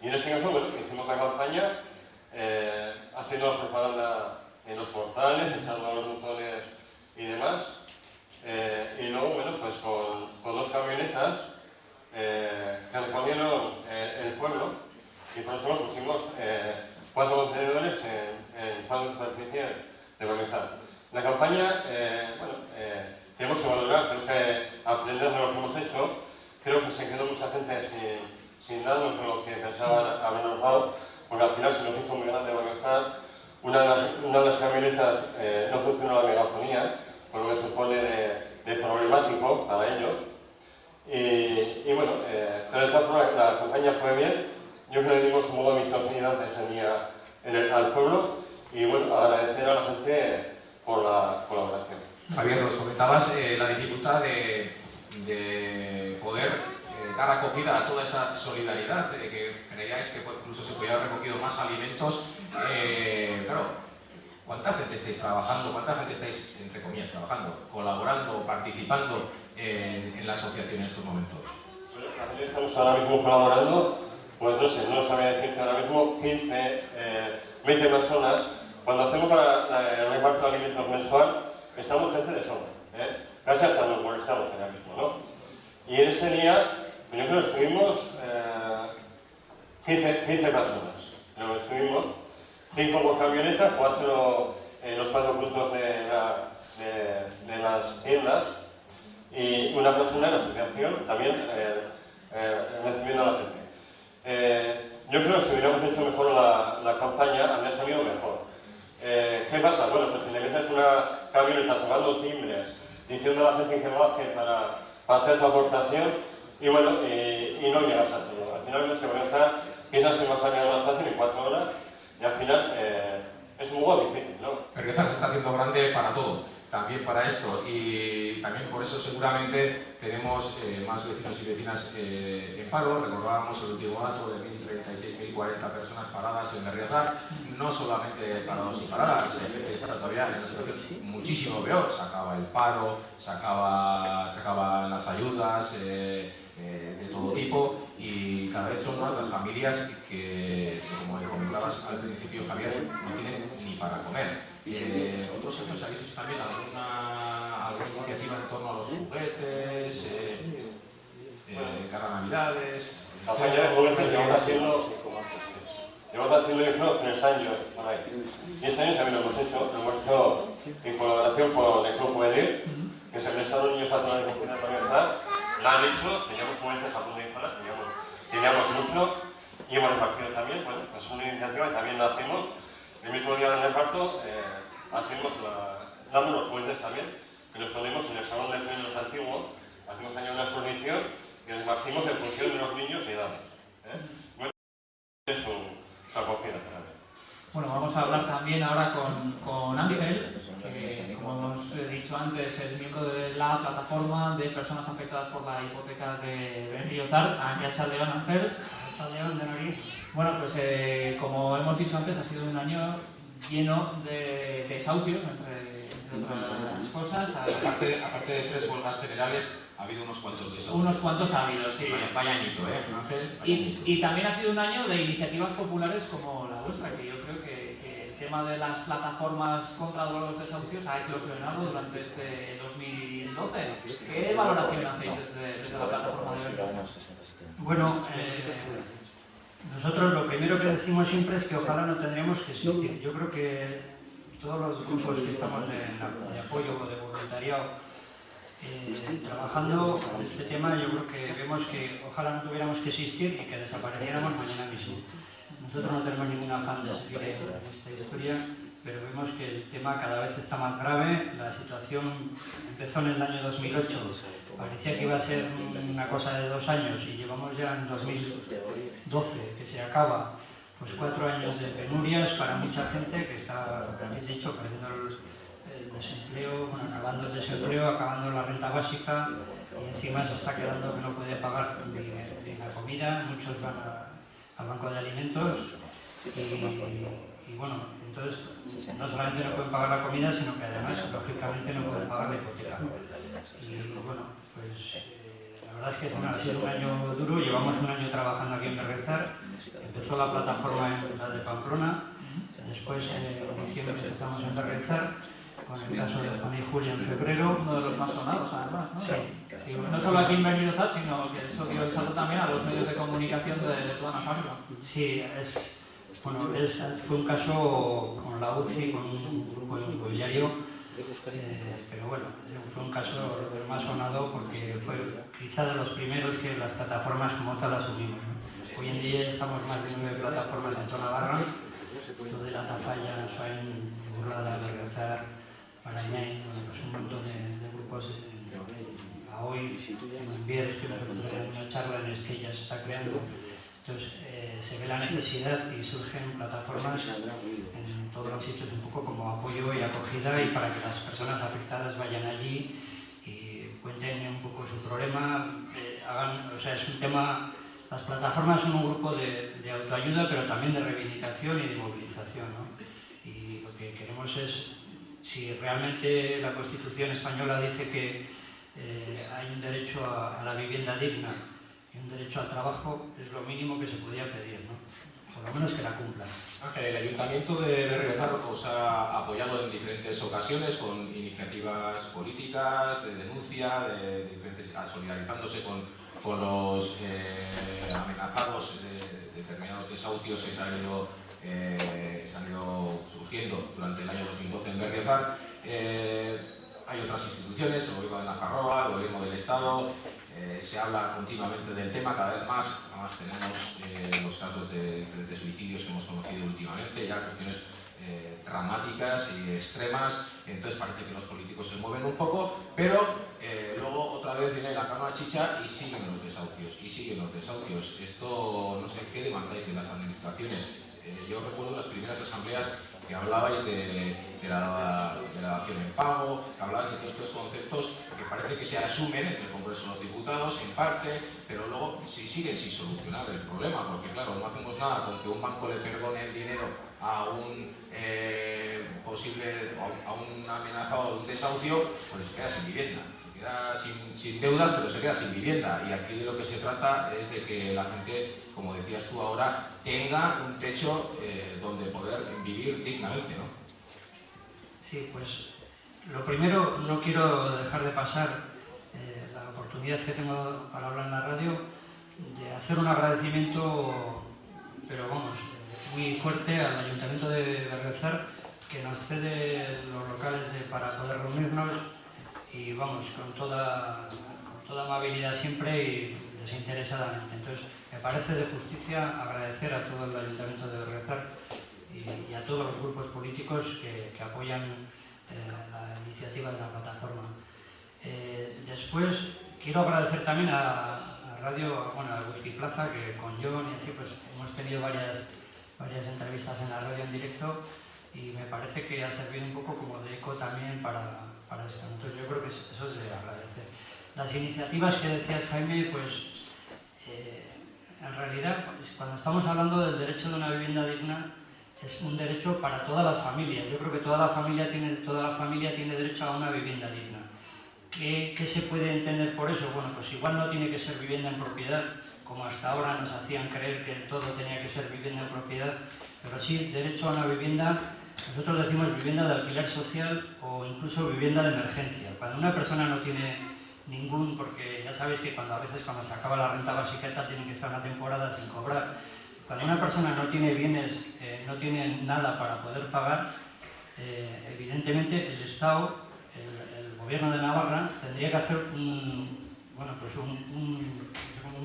Y en este caso, bueno, hicimos la campaña haciendo la propaganda en los portales, echando a los botones y demás. Y luego, bueno, pues con dos camionetas que recorrieron el pueblo y por eso pusimos 4 contenedores en 4 superficies de Berriozar. La campaña, bueno, tenemos que valorar, tenemos que aprender de lo que hemos hecho. Creo que se quedó mucha gente sin darnos lo que pensaban habernos dado, porque al final se nos hizo muy grande Berriozar. Una de las camionetas no funcionó la megafonía, por lo que supone de problemático para ellos. Y bueno, pero de todas formas la campaña fue bien. Yo creo que dimos un modo de amistosidad ese día al pueblo y bueno, agradecer a la gente por la colaboración. Javier, nos comentabas la dificultad de poder dar acogida a toda esa solidaridad, que creíais que incluso se podía haber recogido más alimentos. Claro, ¿cuánta gente estáis trabajando, cuánta gente estáis, entre comillas, trabajando, colaborando, participando en la asociación en estos momentos? Bueno, la gente que estamos ahora mismo colaborando, pues no sé, no sabría decirte ahora mismo 15, 20 personas. Cuando hacemos el reparto de alimentos mensual, estamos gente de sobra, casi hasta nos molestamos ahora mismo, ¿no? Y en este día, yo creo que estuvimos 15 personas, lo estuvimos, 5 por camioneta, 4 en los 4 puntos de las tiendas y una persona en la asociación también recibiendo a la gente. Yo creo que si hubiéramos hecho mejor la campaña, habría salido mejor. ¿Qué pasa? Bueno, pues si le metes una camioneta tocando timbres, diciendo a la gente que baje para hacer su aportación, y bueno, y no llegas a todo. Al final se comenzar, piensas que vas a llegar más fácil en 4 horas, y al final es un poco difícil, ¿no? Berriozar se está haciendo grande para todo, también para esto, y también por eso seguramente tenemos más vecinos y vecinas en paro. Recordábamos el último dato de 1.036.040 personas paradas en Berriozar, no solamente parados y paradas, está todavía en una situación muchísimo peor. Se acaba el paro, se acaban las ayudas de todo tipo, y cada vez son más las familias que, como le comentabas al principio, Javier, no tienen ni para comer. ¿Otros años habéis hecho también alguna iniciativa en torno a los juguetes, cada navidades? Campaña de juguetes llevamos haciendo yo creo 3 años por ahí. Y este año también lo hemos hecho en colaboración con el Club Juvenil, que se prestaron niños a zona de confinamiento de Berriozar. La han hecho, teníamos juguetes a punto de instalar, teníamos mucho, y hemos repartido también. Bueno, es una iniciativa que también la hacemos. El mismo día del reparto damos los juguetes también, que los ponemos en el salón de plenos antiguo, hacemos allá una exposición y los repartimos en función de los niños y edades. Bueno, es su acogida también. Bueno, vamos a hablar también ahora con Ángel, que como hemos dicho antes es miembro de la plataforma de personas afectadas por la hipoteca de Berriozar. Arratsaldeon, Ángel. Arratsaldeon, denoi. Bueno, pues como hemos dicho antes, ha sido un año lleno de desahucios, entre otras cosas. Aparte de 3 huelgas generales, ha habido unos cuantos desahucios. Unos cuantos ha habido, sí. Vaya añito, Ángel. Y también ha sido un año de iniciativas populares como la vuestra, que yo creo que el tema de las plataformas contra los desahucios ha eclosionado durante este 2012. ¿Qué valoración hacéis desde la plataforma de Berriozar? Bueno, nosotros lo primero que decimos siempre es que ojalá no tendríamos que existir. Yo creo que todos los grupos que estamos de apoyo o de voluntariado trabajando en este tema, yo creo que vemos que ojalá no tuviéramos que existir y que desapareciéramos mañana mismo. Nosotros no tenemos ningún afán de seguir en esta historia, pero vemos que el tema cada vez está más grave. La situación empezó en el año 2008, parecía que iba a ser una cosa de 2 años y llevamos ya en 2012, que se acaba, pues 4 años de penurias para mucha gente que está, como habéis dicho, perdiendo el desempleo, bueno, acabando el desempleo, acabando la renta básica, y encima se está quedando que no puede pagar ni la comida. Muchos van al banco de alimentos y bueno, entonces no solamente no pueden pagar la comida, sino que además, lógicamente, no pueden pagar la hipoteca. Y bueno, pues la verdad es que ha sido un año duro. Llevamos un año trabajando aquí en Berriozar. Empezó la plataforma en la de Pamplona, después en diciembre empezamos en Berriozar, con el caso de Juan y Julia en febrero. Uno de los más sonados, además, ¿no? Sí. No solo aquí en Berriozar, sino que eso dio el salto también a los medios de comunicación de toda Nafarroa. Sí, fue un caso con la UCI, con un grupo inmobiliario, pero bueno, fue un caso más sonado porque fue quizá de los primeros que las plataformas como tal asumimos, ¿no? Hoy en día estamos más de 9 plataformas en toda Navarra, todo de la Tafalla, Soain, Burlada, Berriozar, Parañay, pues un montón de grupos. A hoy, en Vieres, que es una charla en Estella se está creando. Entonces, se ve la necesidad y surgen plataformas en todos los sitios un poco como apoyo y acogida y para que las personas afectadas vayan allí y cuenten un poco su problema, o sea, es un tema, las plataformas son un grupo de autoayuda pero también de reivindicación y de movilización, ¿no? Y lo que queremos es, si realmente la Constitución española dice que hay un derecho a la vivienda digna y un derecho al trabajo, es lo mínimo que se podía pedir, ¿no? Por lo menos que la cumplan. Ángel, el Ayuntamiento de Berriozar os ha apoyado en diferentes ocasiones con iniciativas políticas, de denuncia, solidarizándose con los amenazados de determinados desahucios que se han ido surgiendo durante el año 2012 en Berriozar. Hay otras instituciones, el Gobierno de Nafarroa, el Gobierno del Estado, se habla continuamente del tema, cada vez más. Además tenemos los casos de diferentes suicidios que hemos conocido últimamente, ya cuestiones dramáticas y extremas, entonces parece que los políticos se mueven un poco, pero luego otra vez viene la cama chicha y siguen los desahucios, Esto, no sé, ¿qué demandáis de las administraciones? Yo recuerdo las primeras asambleas que hablabais de la dación en pago, que hablabais de todos estos conceptos que parece que se asumen en el Congreso de los Diputados en parte, pero luego siguen sin solucionar el problema, porque claro, no hacemos nada con que un banco le perdone el dinero a un a un amenazado de un desahucio, pues se queda sin vivienda, se queda sin deudas, pero se queda sin vivienda. Y aquí de lo que se trata es de que la gente, como decías tú ahora, tenga un techo donde poder vivir dignamente, ¿no? Sí, pues lo primero, no quiero dejar de pasar la oportunidad que tengo para hablar en la radio, de hacer un agradecimiento, pero vamos, muy fuerte al Ayuntamiento de Berriozar, que nos cede los locales para poder reunirnos y vamos, con toda amabilidad siempre y desinteresadamente. Entonces, me parece de justicia agradecer a todo el Ayuntamiento de Berriozar y a todos los grupos políticos que apoyan la iniciativa de la plataforma. Después, quiero agradecer también a Radio, bueno, a Whisky Plaza, que con John y así pues hemos tenido varias entrevistas en la radio en directo y me parece que ha servido un poco como de eco también para esto. Entonces yo creo que eso es de agradecer. Las iniciativas que decías, Jaime, pues en realidad cuando estamos hablando del derecho de una vivienda digna es un derecho para todas las familias. Yo creo que toda la familia tiene derecho a una vivienda digna. ¿Qué se puede entender por eso? Bueno, pues igual no tiene que ser vivienda en propiedad, como hasta ahora nos hacían creer que todo tenía que ser vivienda en propiedad, pero sí derecho a una vivienda. Nosotros decimos vivienda de alquiler social o incluso vivienda de emergencia. Cuando una persona no tiene ningún, porque ya sabéis que a veces cuando se acaba la renta básica tienen que estar una temporada sin cobrar. Cuando una persona no tiene bienes, no tiene nada para poder pagar, evidentemente el Estado, el Gobierno de Navarra, tendría que hacer un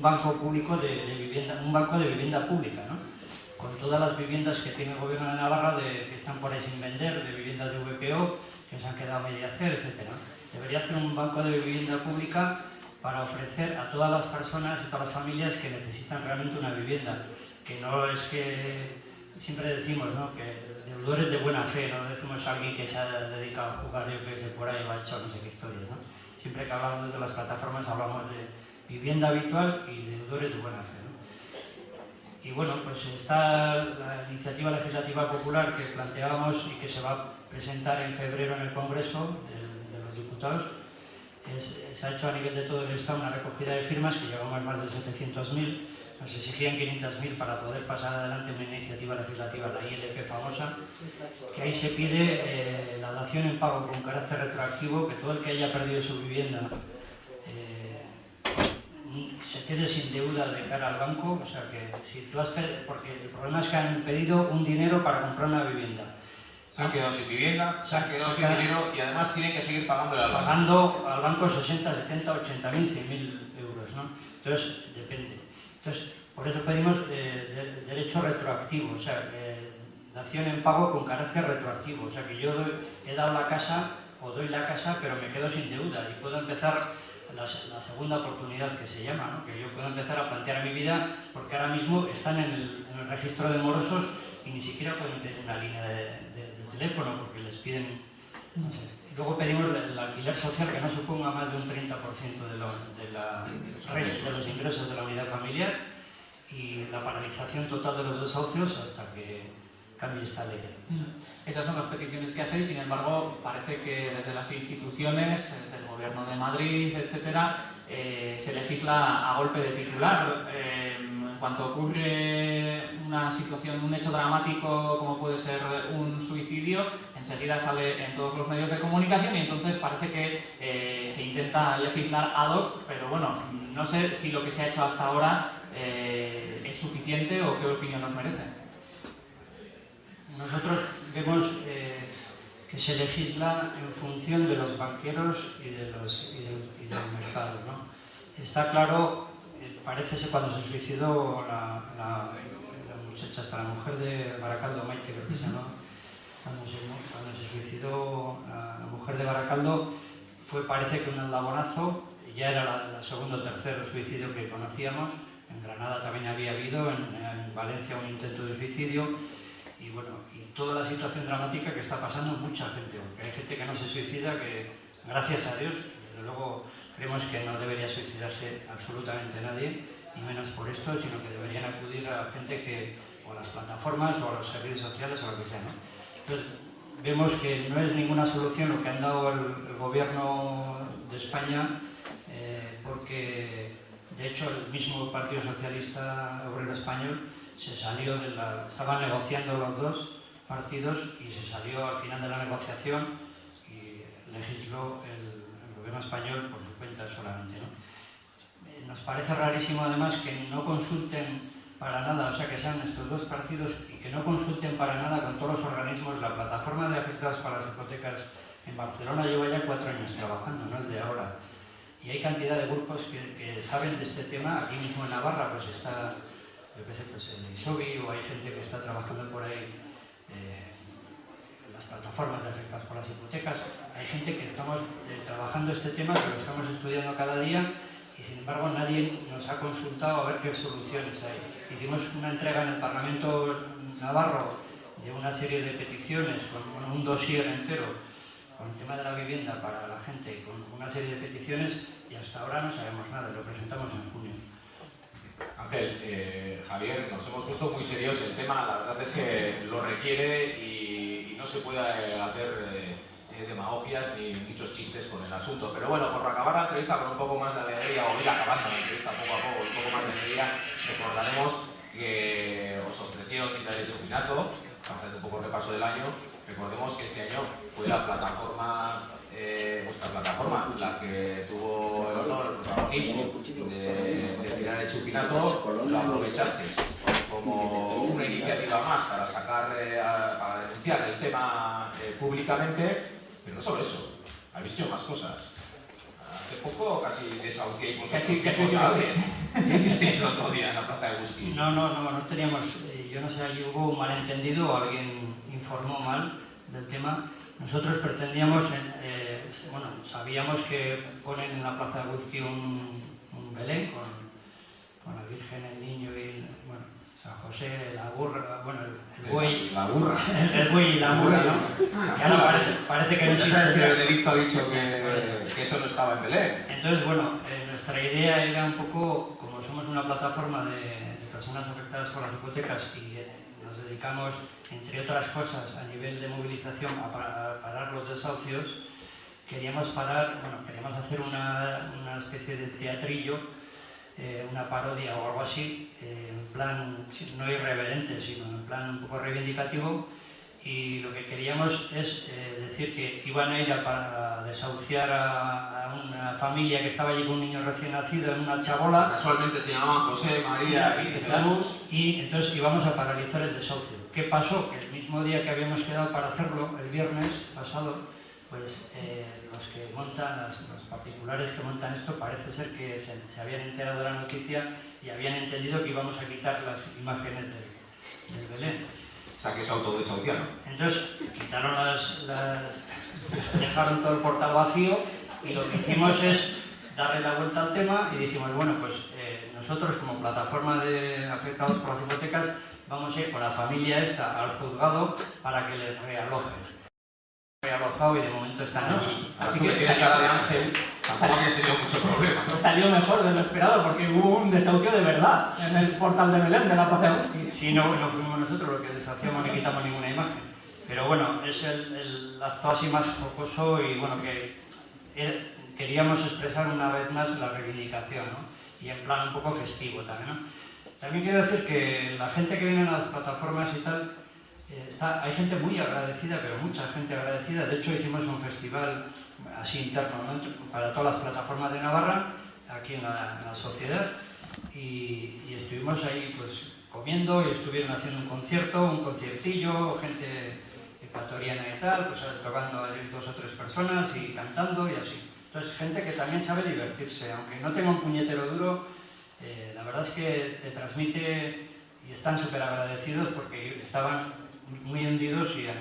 banco público de vivienda, un banco de vivienda pública, ¿no? Con todas las viviendas que tiene el Gobierno de Navarra que están por ahí sin vender, de viviendas de VPO, que se han quedado a media hacer, etc. Debería hacer un banco de vivienda pública para ofrecer a todas las personas y todas las familias que necesitan realmente una vivienda. Que no es que siempre decimos, ¿no?, que deudores de buena fe, no decimos a alguien que se ha dedicado a jugar de por ahí o ha hecho no sé qué historias, ¿no? Siempre que hablamos de las plataformas hablamos de vivienda habitual y deudores de buena fe, ¿no? Y bueno, pues está la iniciativa legislativa popular que planteábamos y que se va a presentar en febrero en el Congreso de los Diputados. Se ha hecho a nivel de todo el Estado una recogida de firmas que llevamos más de 700.000. Nos exigían 500.000 para poder pasar adelante una iniciativa legislativa, la ILP famosa, que ahí se pide la dación en pago con carácter retroactivo, que todo el que haya perdido su vivienda se quede sin deuda de cara al banco. O sea que si tú has perdido, porque el problema es que han pedido un dinero para comprar una vivienda. Se han quedado sin vivienda, se han quedado sin dinero y además tienen que seguir pagándole al banco. Pagando al banco 60, 70, 80.000, 100.000 euros, ¿no? Entonces, depende. Entonces, por eso pedimos derecho retroactivo, o sea, dación en pago con carácter retroactivo. O sea, que yo he dado la casa o doy la casa, pero me quedo sin deuda y puedo empezar la segunda oportunidad que se llama, ¿no? Que yo puedo empezar a plantear mi vida, porque ahora mismo están en el registro de morosos y ni siquiera pueden pedir una línea de teléfono porque les piden, no sé. Luego pedimos el alquiler social que no suponga más de un 30% de los ingresos de la unidad familiar y la paralización total de los desahucios hasta que cambie esta ley. Esas son las peticiones que hacéis, sin embargo, parece que desde las instituciones, desde el Gobierno de Madrid, etcétera, se legisla a golpe de titular. En cuanto ocurre una situación, un hecho dramático como puede ser un suicidio, enseguida sale en todos los medios de comunicación y entonces parece que se intenta legislar ad hoc, pero bueno, no sé si lo que se ha hecho hasta ahora es suficiente o qué opinión nos merece. Nosotros vemos que se legisla en función de los banqueros y del mercado, ¿no? Está claro, parece ser cuando se suicidó la muchacha, hasta la mujer de Baracaldo, Maite creo que se llama, cuando se suicidó la mujer de Baracaldo, parece que un aldabonazo, ya era el segundo o tercer suicidio que conocíamos, en Granada también había habido, en Valencia un intento de suicidio, y bueno, y toda la situación dramática que está pasando mucha gente, porque hay gente que no se suicida, que gracias a Dios, desde luego creemos que no debería suicidarse absolutamente nadie, y menos por esto, sino que deberían acudir a gente que, o a las plataformas, o a los servicios sociales, o lo que sea, ¿no? Entonces, vemos que no es ninguna solución lo que han dado el gobierno de España, porque de hecho el mismo Partido Socialista Obrero Español se salió estaban negociando los dos partidos y se salió al final de la negociación y legisló el gobierno español por su cuenta solamente, ¿no? Nos parece rarísimo además que no consulten para nada, o sea que sean estos dos partidos y que no consulten para nada con todos los organismos. La plataforma de afectados para las hipotecas en Barcelona lleva ya 4 años trabajando, no es de ahora. Y hay cantidad de grupos que saben de este tema. Aquí mismo en Navarra pues está, yo qué sé, pues el ISOBI, o hay gente que está trabajando por ahí en las plataformas de afectados por las hipotecas. Hay gente que estamos trabajando este tema, que lo estamos estudiando cada día y sin embargo nadie nos ha consultado a ver qué soluciones hay. Hicimos una entrega en el Parlamento Navarro de una serie de peticiones con un dossier entero con el tema de la vivienda para la gente, con una serie de peticiones y hasta ahora no sabemos nada, lo presentamos en junio. Ángel, Javier, nos hemos puesto muy serios, el tema la verdad es que lo requiere y no se puede hacer demagogias ni muchos chistes con el asunto, pero bueno, por acabar la entrevista con un poco más de alegría, o ir acabando la entrevista poco a poco, un poco más de alegría, recordaremos que os ofrecieron tirar el chupinazo, para hacer un poco el repaso del año. Recordemos que este año fue la plataforma, vuestra plataforma, la que tuvo el honor, el protagonismo de tirar el chupinazo. Lo aprovechasteis como una iniciativa más para sacar, para denunciar el tema públicamente, pero no solo eso, habéis hecho más cosas. Hace poco casi desahuciáis vosotros a alguien. ¿Qué hicisteis el otro día en la plaza de Busquín? No teníamos, yo no sé, allí hubo un malentendido o alguien informó mal del tema. Nosotros pretendíamos, bueno, sabíamos que ponen en la plaza de Busquín un Belén con la Virgen, el Niño y, bueno, San José, la burra, bueno, el buey. La burra. El buey y la burra, ¿no? Que ahora parece que no existe. ¿Sabes que Benedicto ha dicho que eso no estaba en Belén? Entonces, bueno, nuestra idea era un poco, como somos una plataforma de personas afectadas por las hipotecas y nos dedicamos, entre otras cosas, a nivel de movilización a parar los desahucios, queríamos hacer una especie de teatrillo, una parodia o algo así, en plan no irreverente, sino en plan un poco reivindicativo, y lo que queríamos es decir que iban a ir a desahuciar a una familia que estaba allí con un niño recién nacido en una chabola. Casualmente se llamaban José, María y Jesús. Y entonces íbamos a paralizar el desahucio. ¿Qué pasó? Que el mismo día que habíamos quedado para hacerlo, el viernes pasado, pues los que montan, los particulares que montan esto, parece ser que se habían enterado de la noticia y habían entendido que íbamos a quitar las imágenes del Belén. O sea, que es autodesahuciano. Entonces quitaron dejaron todo el portal vacío y lo que hicimos es darle la vuelta al tema y dijimos, bueno, pues nosotros como plataforma de afectados por las hipotecas vamos a ir con la familia esta al juzgado para que les realojen. Realojado y de momento están allí. Así que tienes cara de Ángel, tampoco habías tenido mucho problema, ¿no? Salió mejor de lo esperado porque hubo un desahucio de verdad en el portal de Belén de la Plaza Euskadi. Sí, no fuimos nosotros los que desahuciamos ni quitamos ninguna imagen. Pero bueno, es el acto así más jocoso y bueno, que queríamos expresar una vez más la reivindicación, ¿no? Y en plan un poco festivo también, ¿no? También quiero decir que la gente que viene a las plataformas y tal, hay gente muy agradecida, pero mucha gente agradecida. De hecho, hicimos un festival así interno, ¿no? Para todas las plataformas de Navarra, aquí en la sociedad, y estuvimos ahí pues comiendo y estuvieron haciendo un concierto, un conciertillo, gente ecuatoriana y tal, pues tocando ahí 2 o 3 personas y cantando y así. Entonces, gente que también sabe divertirse, aunque no tenga un puñetero duro, la verdad es que te transmite y están súper agradecidos porque estaban muy hundidos y han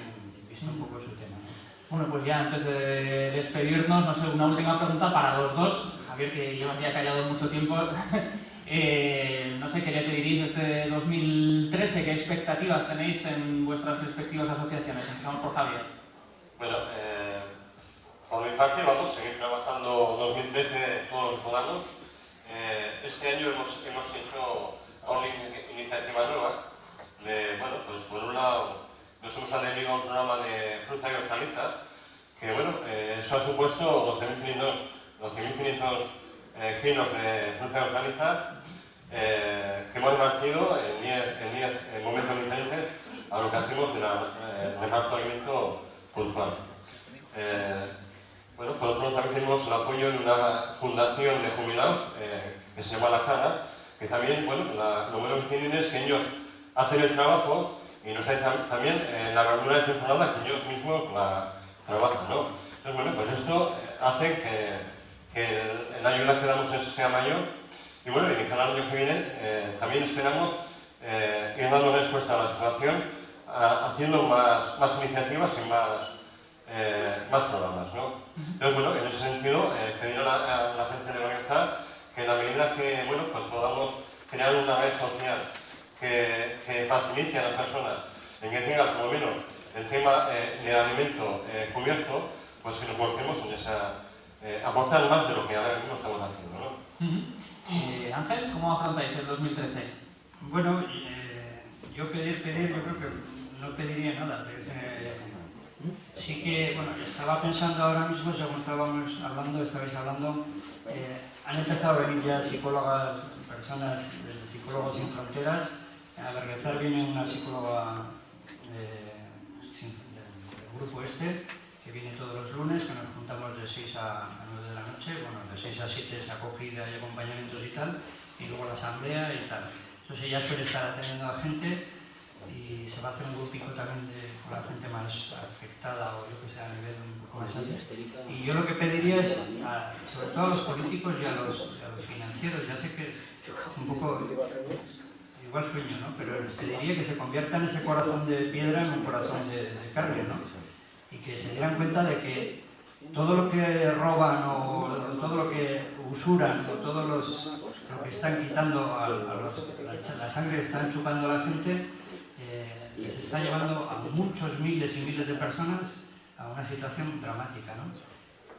visto un poco su tema, ¿no? Bueno, pues ya antes de despedirnos, no sé, una última pregunta para los dos. Javier, que llevas ya callado mucho tiempo. No sé, ¿qué le pediréis este 2013? ¿Qué expectativas tenéis en vuestras respectivas asociaciones? Empezamos por Javier. Bueno, por mi parte vamos a seguir trabajando 2013 todos los que podamos. Este año hemos hecho una iniciativa nueva. Bueno, pues por un lado nos hemos adherido a un programa de fruta y hortaliza, que bueno, eso ha supuesto 12.500 kilos de fruta y hortaliza que hemos repartido en 10 momentos diferentes a lo que hacemos de reparto de alimento puntual. Bueno, por otro lado también tenemos el apoyo de una fundación de jubilados que se llama La Cana, que también, bueno, lo bueno que tienen es que ellos hacen el trabajo y nos dan también la verdura de temporada que ellos mismos la trabajan, ¿no? Entonces, bueno, pues esto hace que la ayuda que damos sea mayor y bueno, y de cada año que viene también esperamos ir dando respuesta a la situación haciendo más iniciativas y más programas, ¿no? Entonces, bueno, en ese sentido, pedir a la gente de Berriozar que en la medida que, bueno, pues podamos crear una red social que facilite a las personas en que tengan por lo menos el tema del alimento cubierto, pues que nos volquemos en aportar más de lo que ahora mismo estamos haciendo, ¿no? Ángel, ¿cómo afrontáis el 2013? Bueno, yo pedir, yo creo que no pediría nada. Sí que, bueno, estaba pensando ahora mismo, según estabais hablando, han empezado a venir ya psicólogas, personas de Psicólogos Sin Fronteras. A Berriozar viene una psicóloga del grupo que viene todos los lunes, que nos juntamos de 6 a 9 de la noche, bueno, de 6 a 7 es acogida y acompañamientos y tal, y luego la asamblea y tal. Entonces ella suele estar atendiendo a gente y se va a hacer un grupico también con la gente más afectada o yo que sé, a nivel un poco más alto. Y yo lo que pediría es, sobre todo a los políticos y a los financieros, ya sé que es un poco, igual sueño, ¿no? Pero les pediría que se conviertan ese corazón de piedra en un corazón de carne, ¿no? Y que se dieran cuenta de que todo lo que roban o todo lo que usuran o todo lo que están quitando la sangre que están chupando a la gente les está llevando a muchos miles y miles de personas a una situación dramática, ¿no?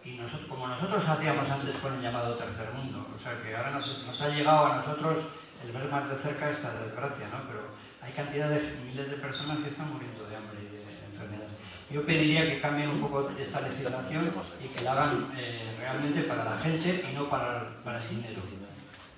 Y como nosotros hacíamos antes con el llamado tercer mundo, o sea que ahora nos ha llegado a nosotros el ver más de cerca esta desgracia, ¿no? Pero hay cantidad de miles de personas que están muriendo de hambre y de enfermedad. Yo pediría que cambien un poco esta legislación y que la hagan realmente para la gente y no para el dinero.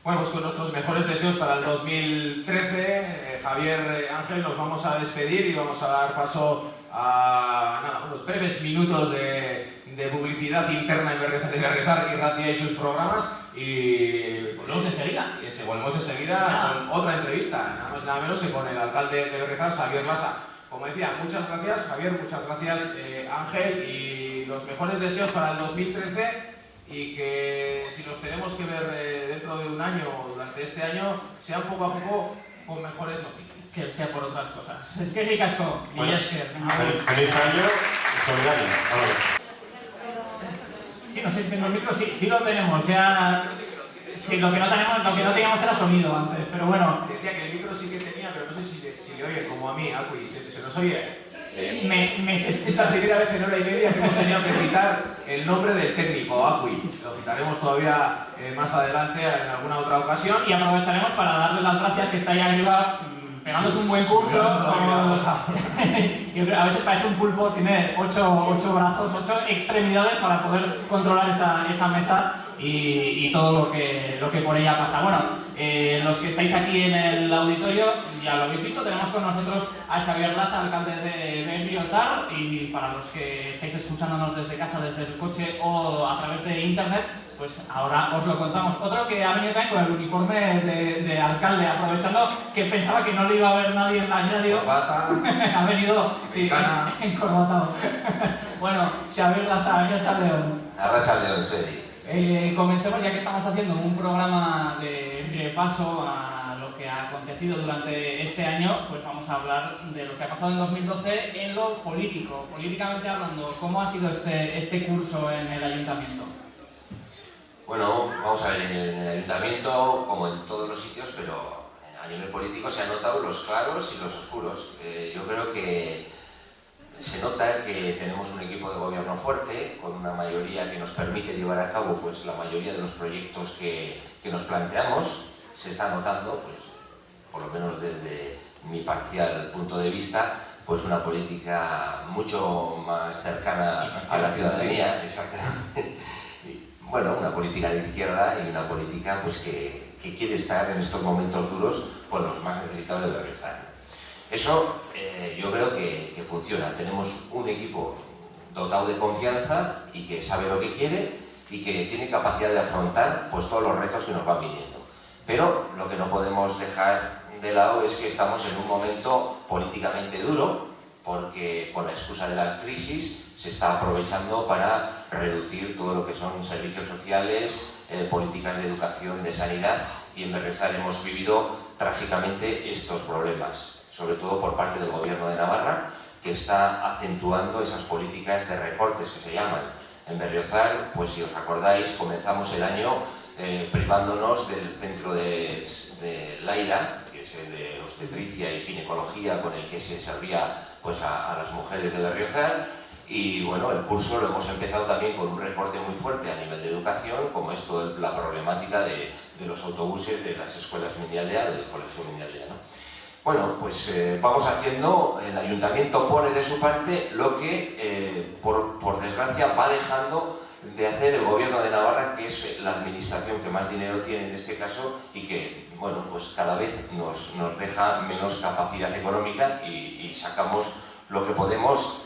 Bueno, pues con nuestros mejores deseos para el 2013, Javier, Ángel, nos vamos a despedir y vamos a dar paso a unos breves minutos de publicidad interna de Berriozar y Ratia y sus programas y volvemos enseguida. Volvemos enseguida con otra entrevista, nada más nada menos que con el alcalde de Berriozar, Xavier Lasa. Como decía, muchas gracias Javier, muchas gracias Ángel y los mejores deseos para el 2013 y que si nos tenemos que ver dentro de un año o durante este año, sea poco a poco con mejores noticias. Que sea por otras cosas. Es que ricasco. Bueno, feliz año y solidario. Sí, no sé si tengo el micro, sí lo tenemos. Ya... Sí, lo que no teníamos era sonido antes, pero bueno. Decía que el micro sí que tenía, pero no sé si le oye como a mí, Acui, ¿se nos oye? Es la primera vez en hora y media que hemos tenido que citar el nombre del técnico, Acui. Lo citaremos todavía más adelante en alguna otra ocasión. Y aprovecharemos para darle las gracias, que está ahí arriba pegándose un buen curro. A veces parece un pulpo, tiene 8 brazos, 8 extremidades para poder controlar esa mesa y todo lo que por ella pasa. Bueno, los que estáis aquí en el auditorio ya lo habéis visto, tenemos con nosotros a Xavier Lasa, alcalde de Berriozar, y para los que estáis escuchándonos desde casa, desde el coche o a través de internet, pues ahora os lo contamos. Otro que ha venido también con el uniforme de alcalde, aprovechando que pensaba que no le iba a ver nadie en la radio. Ha venido, sí, encorbatado. Bueno, Xavier Lasa, Arratsaldeon. Arratsaldeon, Seri. Comencemos, ya que estamos haciendo un programa de repaso a lo que ha acontecido durante este año, pues vamos a hablar de lo que ha pasado en 2012 en lo político. Políticamente hablando, ¿cómo ha sido este curso en el ayuntamiento? Bueno, vamos a ver, en el ayuntamiento, como en todos los sitios, pero a nivel político se han notado los claros y los oscuros. Yo creo que se nota que tenemos un equipo de gobierno fuerte, con una mayoría que nos permite llevar a cabo pues, la mayoría de los proyectos que nos planteamos. Se está notando, pues, por lo menos desde mi parcial punto de vista, pues una política mucho más cercana a la ciudadanía. Exactamente. Bueno, una política de izquierda y una política pues, que quiere estar en estos momentos duros con los más necesitados de Berriozar. Eso yo creo que funciona. Tenemos un equipo dotado de confianza y que sabe lo que quiere y que tiene capacidad de afrontar pues, todos los retos que nos van viniendo. Pero lo que no podemos dejar de lado es que estamos en un momento políticamente duro, porque con la excusa de la crisis se está aprovechando para reducir todo lo que son servicios sociales, políticas de educación, de sanidad, y en Berriozar hemos vivido trágicamente estos problemas, sobre todo por parte del Gobierno de Navarra, que está acentuando esas políticas de recortes que se llaman. En Berriozar, pues si os acordáis, comenzamos el año privándonos del centro de Laira, que es el de obstetricia y ginecología, con el que se servía pues, a las mujeres de Berriozar. Y bueno, el curso lo hemos empezado también con un recorte muy fuerte a nivel de educación, como es toda la problemática de los autobuses de las escuelas Mindialdea, del colegio Mindialdea, ¿no? Bueno, pues vamos haciendo, el ayuntamiento pone de su parte lo que, por desgracia, va dejando de hacer el Gobierno de Navarra, que es la administración que más dinero tiene en este caso y que, bueno, pues cada vez nos deja menos capacidad económica y sacamos lo que podemos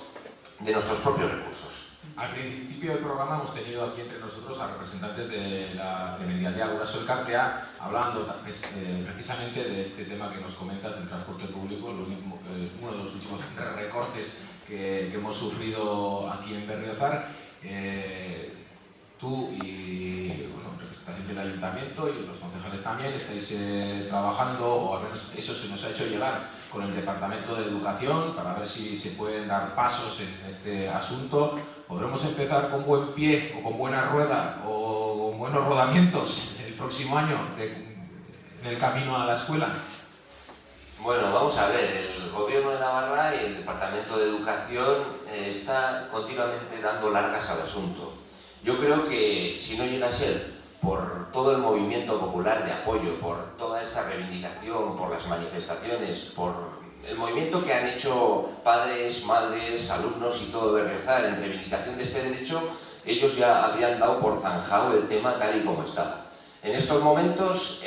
de nuestros propios recursos. Al principio del programa hemos tenido aquí entre nosotros a representantes de Mendialdea Guraso Elkartea hablando precisamente de este tema que nos comentas del transporte público, uno de los últimos recortes que hemos sufrido aquí en Berriozar. Tú y representación del ayuntamiento y los concejales también estáis trabajando, o al menos eso se nos ha hecho llegar con el Departamento de Educación para ver si se pueden dar pasos en este asunto. ¿Podremos empezar con buen pie o con buena rueda o con buenos rodamientos el próximo año en el camino a la escuela? Bueno, vamos a ver, el Gobierno de Navarra y el Departamento de Educación está continuamente dando largas al asunto. Yo creo que si no llega a ser por todo el movimiento popular de apoyo, por toda esta reivindicación, por las manifestaciones, por el movimiento que han hecho padres, madres, alumnos y todo Berriozar en reivindicación de este derecho, ellos ya habrían dado por zanjado el tema tal y como estaba. En estos momentos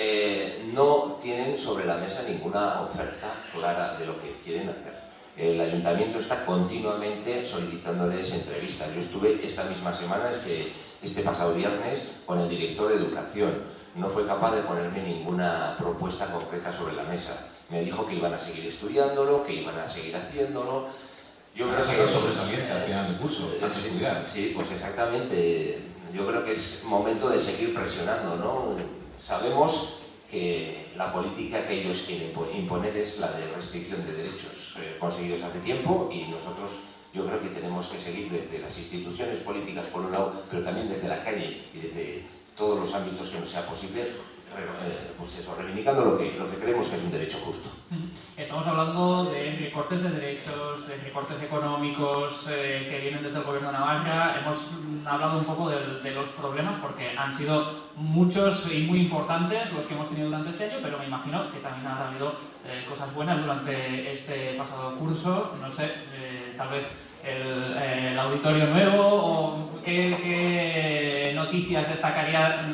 no tienen sobre la mesa ninguna oferta clara de lo que quieren hacer. El ayuntamiento está continuamente solicitándoles entrevistas. Yo estuve esta misma semana, este pasado viernes, con el director de Educación. No fue capaz de ponerme ninguna propuesta concreta sobre la mesa. Me dijo que iban a seguir estudiándolo, que iban a seguir haciéndolo. Yo creo que sobresaliente al final del curso, sí, pues exactamente. Yo creo que es momento de seguir presionando, ¿no? Sabemos que la política que ellos quieren imponer es la de restricción de derechos conseguidos hace tiempo y nosotros Yo creo que tenemos que seguir desde las instituciones políticas por un lado, pero también desde la calle y desde todos los ámbitos que nos sea posible, pues eso, reivindicando lo que creemos que es un derecho justo. Estamos hablando de recortes de derechos, de recortes económicos que vienen desde el Gobierno de Navarra. Hemos hablado un poco de los problemas porque han sido muchos y muy importantes los que hemos tenido durante este año, pero me imagino que también han habido cosas buenas durante este pasado curso. No sé, tal vez el auditorio nuevo o qué noticias destacaría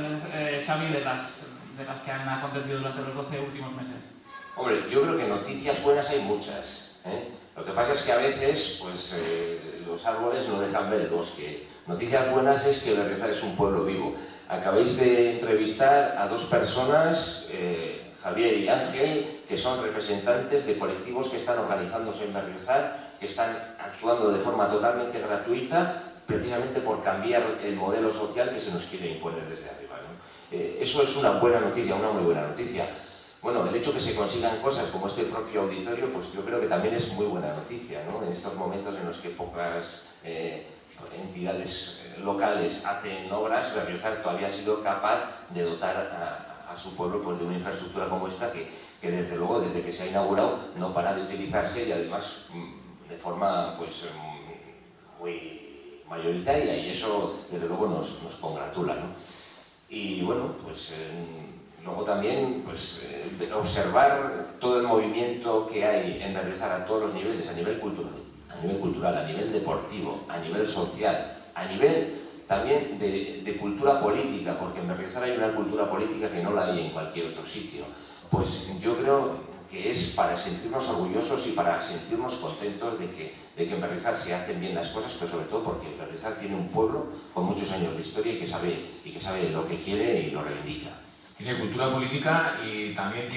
Xavi de las que han acontecido durante los 12 últimos meses. Hombre, yo creo que noticias buenas hay muchas, Lo que pasa es que a veces pues, los árboles no dejan ver el bosque. Noticias buenas es que Berriozar es un pueblo vivo. Acabáis de entrevistar a dos personas, Javier y Ángel, que son representantes de colectivos que están organizándose en Berriozar, que están actuando de forma totalmente gratuita, precisamente por cambiar el modelo social que se nos quiere imponer desde arriba, ¿no? Eso es una buena noticia, una muy buena noticia. Bueno, el hecho que se consigan cosas como este propio auditorio, pues yo creo que también es muy buena noticia, ¿no? En estos momentos en los que pocas entidades locales hacen obras, Berriozar todavía ha sido capaz de dotar a su pueblo pues, de una infraestructura como esta que desde luego, desde que se ha inaugurado, no para de utilizarse y además de forma pues, muy mayoritaria, y eso desde luego nos congratula, ¿no? Y bueno, pues luego también pues, observar todo el movimiento que hay en Berriozar a todos los niveles, a nivel cultural, a nivel deportivo, a nivel social, a nivel también de cultura política, porque en Berriozar hay una cultura política que no la hay en cualquier otro sitio. Pues yo creo que es para sentirnos orgullosos y para sentirnos contentos de que en Berriozar se hacen bien las cosas, pero sobre todo porque Berriozar tiene un pueblo con muchos años de historia y que sabe lo que quiere y lo reivindica. Tiene cultura política y también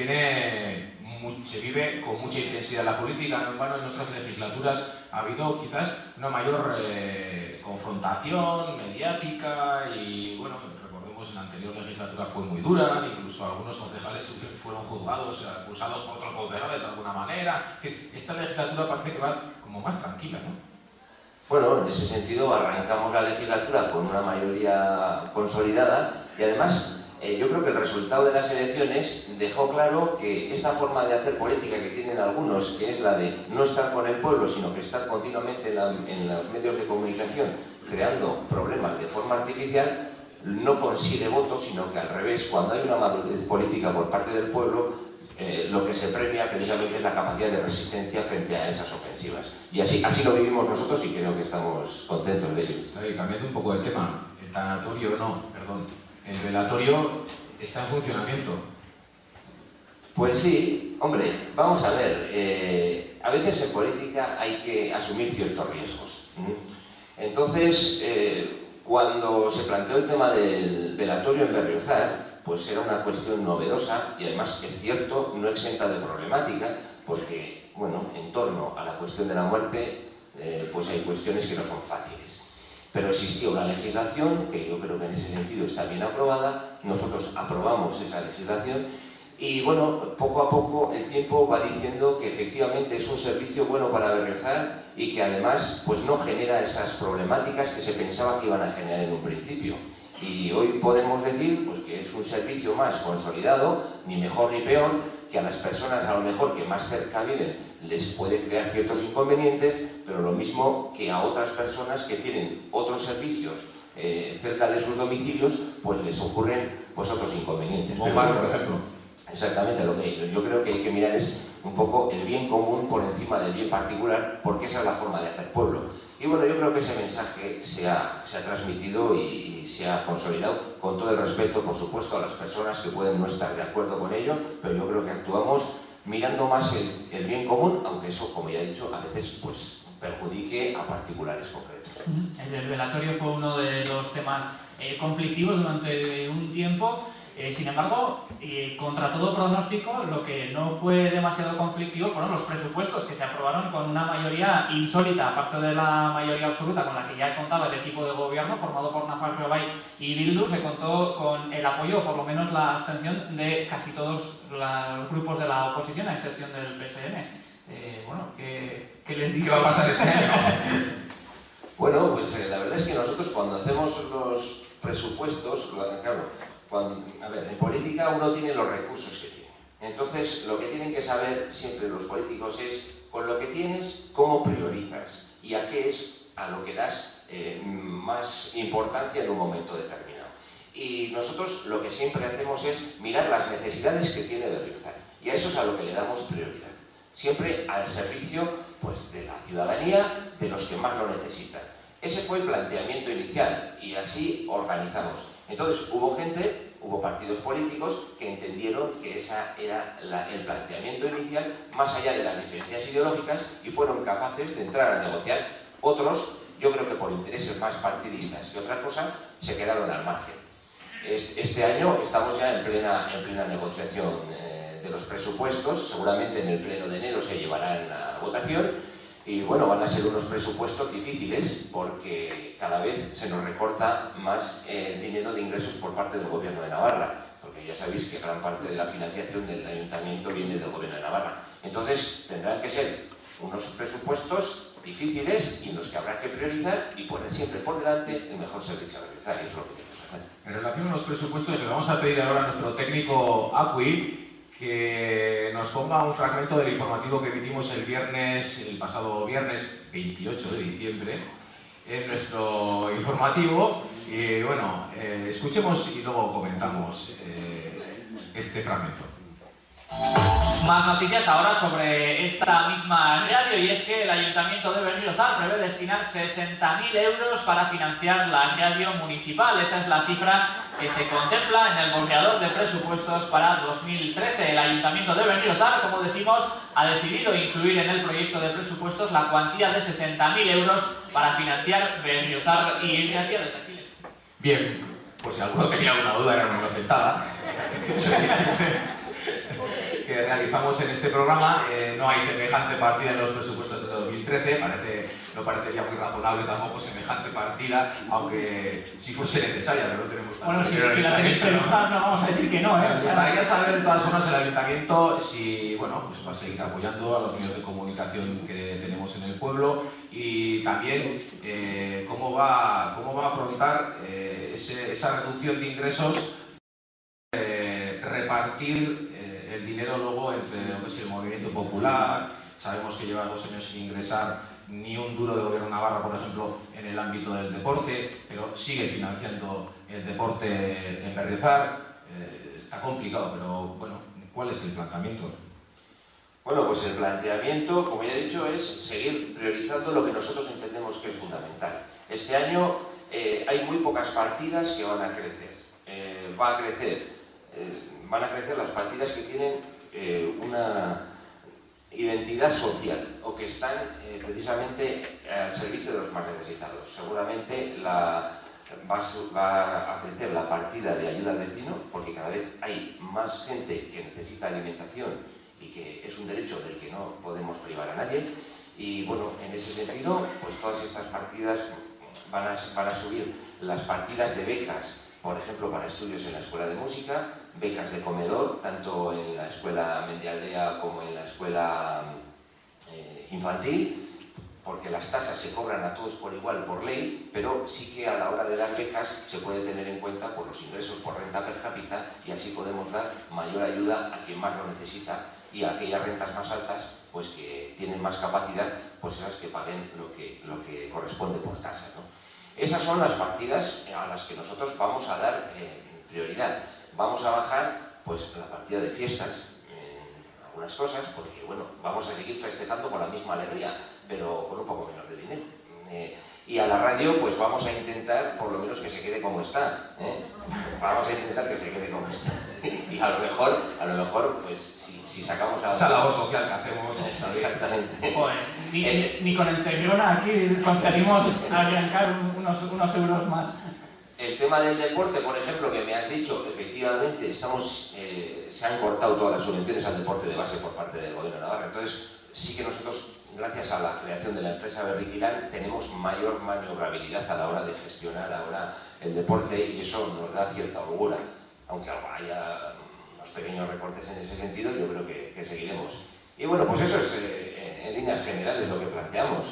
se vive con mucha intensidad la política. No en vano, en otras legislaturas ha habido quizás una mayor confrontación mediática y bueno, recordemos en la anterior legislatura fue muy dura, incluso algunos concejales fueron juzgados, acusados por otros concejales de alguna manera. Esta legislatura parece que va como más tranquila, ¿no? Bueno, en ese sentido arrancamos la legislatura con una mayoría consolidada y además yo creo que el resultado de las elecciones dejó claro que esta forma de hacer política que tienen algunos, que es la de no estar con el pueblo, sino que estar continuamente en los medios de comunicación creando problemas de forma artificial, no consigue votos, sino que al revés, cuando hay una madurez política por parte del pueblo, lo que se premia precisamente es la capacidad de resistencia frente a esas ofensivas. Y así lo vivimos nosotros y creo que estamos contentos de ello. Cambiando un poco de tema, el velatorio está en funcionamiento. Pues sí, hombre, vamos a ver, a veces en política hay que asumir ciertos riesgos. Entonces, cuando se planteó el tema del velatorio en Berriozar, pues era una cuestión novedosa y además es cierto, no exenta de problemática, porque, bueno, en torno a la cuestión de la muerte, pues hay cuestiones que no son fáciles. Pero existió una legislación que yo creo que en ese sentido está bien aprobada, nosotros aprobamos esa legislación y bueno, poco a poco el tiempo va diciendo que efectivamente es un servicio bueno para Berriozar y que además pues no genera esas problemáticas que se pensaba que iban a generar en un principio. Y hoy podemos decir pues, que es un servicio más consolidado, ni mejor ni peor, que a las personas a lo mejor que más cerca viven les puede crear ciertos inconvenientes, pero lo mismo que a otras personas que tienen otros servicios cerca de sus domicilios, pues les ocurren pues, otros inconvenientes. Como por ejemplo. Exactamente, lo que yo creo que hay que mirar es un poco el bien común por encima del bien particular, porque esa es la forma de hacer pueblo. Y bueno, yo creo que ese mensaje se ha transmitido y se ha consolidado con todo el respeto, por supuesto, a las personas que pueden no estar de acuerdo con ello, pero yo creo que actuamos mirando más el bien común, aunque eso, como ya he dicho, a veces pues, perjudique a particulares concretos. El velatorio fue uno de los temas conflictivos durante un tiempo. Sin embargo, contra todo pronóstico, lo que no fue demasiado conflictivo fueron los presupuestos que se aprobaron con una mayoría insólita, aparte de la mayoría absoluta con la que ya contaba el equipo de gobierno formado por Nafarroa Bai y Bildu. Se contó con el apoyo, o por lo menos la abstención, de casi todos los grupos de la oposición, a excepción del PSN. bueno, ¿qué les digo? ¿Qué va a pasar este año? Bueno, pues la verdad es que nosotros cuando hacemos los presupuestos, claro, a ver, en política uno tiene los recursos que tiene. Entonces, lo que tienen que saber siempre los políticos es, con lo que tienes, cómo priorizas y a qué es a lo que das más importancia en un momento determinado. Y nosotros lo que siempre hacemos es mirar las necesidades que tiene Berriozar, y a eso es a lo que le damos prioridad. Siempre al servicio pues, de la ciudadanía, de los que más lo necesitan. Ese fue el planteamiento inicial y así organizamos. Entonces hubo partidos políticos que entendieron que ese era el planteamiento inicial más allá de las diferencias ideológicas y fueron capaces de entrar a negociar. Otros, yo creo que por intereses más partidistas que otra cosa, se quedaron al margen. Este año estamos ya en plena negociación de los presupuestos, seguramente en el pleno de enero se llevarán a votación y bueno, van a ser unos presupuestos difíciles porque cada vez se nos recorta más dinero de ingresos por parte del Gobierno de Navarra, porque ya sabéis que gran parte de la financiación del Ayuntamiento viene del Gobierno de Navarra. Entonces tendrán que ser unos presupuestos difíciles y en los que habrá que priorizar y poner siempre por delante el mejor servicio a realizar, y es lo que queremos hacer. En relación a los presupuestos, le vamos a pedir ahora a nuestro técnico Acui que nos ponga un fragmento del informativo que emitimos el pasado viernes 28 de diciembre en nuestro informativo. Y bueno, escuchemos y luego comentamos este fragmento. Más noticias ahora sobre esta misma radio, y es que el Ayuntamiento de Berriozar prevé destinar 60.000 euros para financiar la radio municipal. Esa es la cifra que se contempla en el borrador de presupuestos para 2013. El Ayuntamiento de Berriozar, como decimos, ha decidido incluir en el proyecto de presupuestos la cuantía de 60.000 euros para financiar Berriozar y Irratia desde aquí. Bien, pues si alguno tenía alguna duda, era una inocentada que realizamos en este programa. No hay semejante partida en los presupuestos de 2013, no parecería muy razonable tampoco semejante partida, aunque si fuese necesaria, pero no tenemos tanto. Bueno, si la tenéis pensada, no vamos a decir que no, ¿eh? Me gustaría saber de todas formas el Ayuntamiento si, bueno, pues va a seguir apoyando a los medios de comunicación que tenemos en el pueblo y también cómo va a afrontar esa reducción de ingresos, repartir el dinero luego entre lo que es el movimiento popular. Sabemos que lleva 2 años sin ingresar ni un duro del Gobierno de Navarra, por ejemplo, en el ámbito del deporte, pero sigue financiando el deporte en Berriozar. Está complicado, pero bueno, ¿cuál es el planteamiento? Bueno, pues el planteamiento, como ya he dicho, es seguir priorizando lo que nosotros entendemos que es fundamental. Este año hay muy pocas partidas que van a crecer. Van a crecer las partidas que tienen una identidad social o que están precisamente al servicio de los más necesitados. Seguramente va a crecer la partida de ayuda al vecino, porque cada vez hay más gente que necesita alimentación y que es un derecho del que no podemos privar a nadie. Y bueno, en ese sentido, pues todas estas partidas van a subir las partidas de becas, por ejemplo, para estudios en la Escuela de Música, becas de comedor, tanto en la Escuela Mendialdea como en la Escuela Infantil, porque las tasas se cobran a todos por igual por ley, pero sí que a la hora de dar becas se puede tener en cuenta por los ingresos por renta per cápita y así podemos dar mayor ayuda a quien más lo necesita y a aquellas rentas más altas pues que tienen más capacidad, pues esas que paguen lo que corresponde por tasa, ¿no? Esas son las partidas a las que nosotros vamos a dar prioridad. Vamos a bajar pues la partida de fiestas en algunas cosas, porque bueno, vamos a seguir festejando con la misma alegría, pero con un poco menos de dinero. Y a la radio pues vamos a intentar por lo menos que se quede como está, ¿eh? Vamos a intentar que se quede como está. Y a lo mejor pues si sacamos algo... Esa labor social que hacemos. Exactamente. Joder, ni con el Tegrona aquí conseguimos arrancar unos euros más. El tema del deporte, por ejemplo, que me has dicho, efectivamente se han cortado todas las subvenciones al deporte de base por parte del Gobierno de Navarra. Entonces, sí que nosotros, gracias a la creación de la empresa Berriquilán, tenemos mayor maniobrabilidad a la hora de gestionar ahora el deporte y eso nos da cierta holgura. Aunque haya unos pequeños recortes en ese sentido, yo creo que seguiremos. Y bueno, pues eso es en líneas generales lo que planteamos.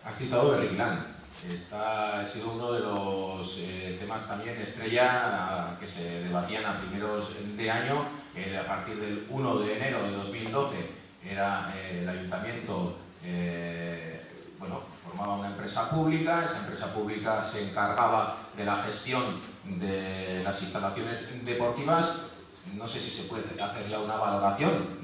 Has citado Berriquilán. Ha sido uno de los temas también estrella que se debatían a primeros de año. A partir del 1 de enero de 2012 era el ayuntamiento, formaba una empresa pública. Esa empresa pública se encargaba de la gestión de las instalaciones deportivas. No sé si se puede hacer ya una valoración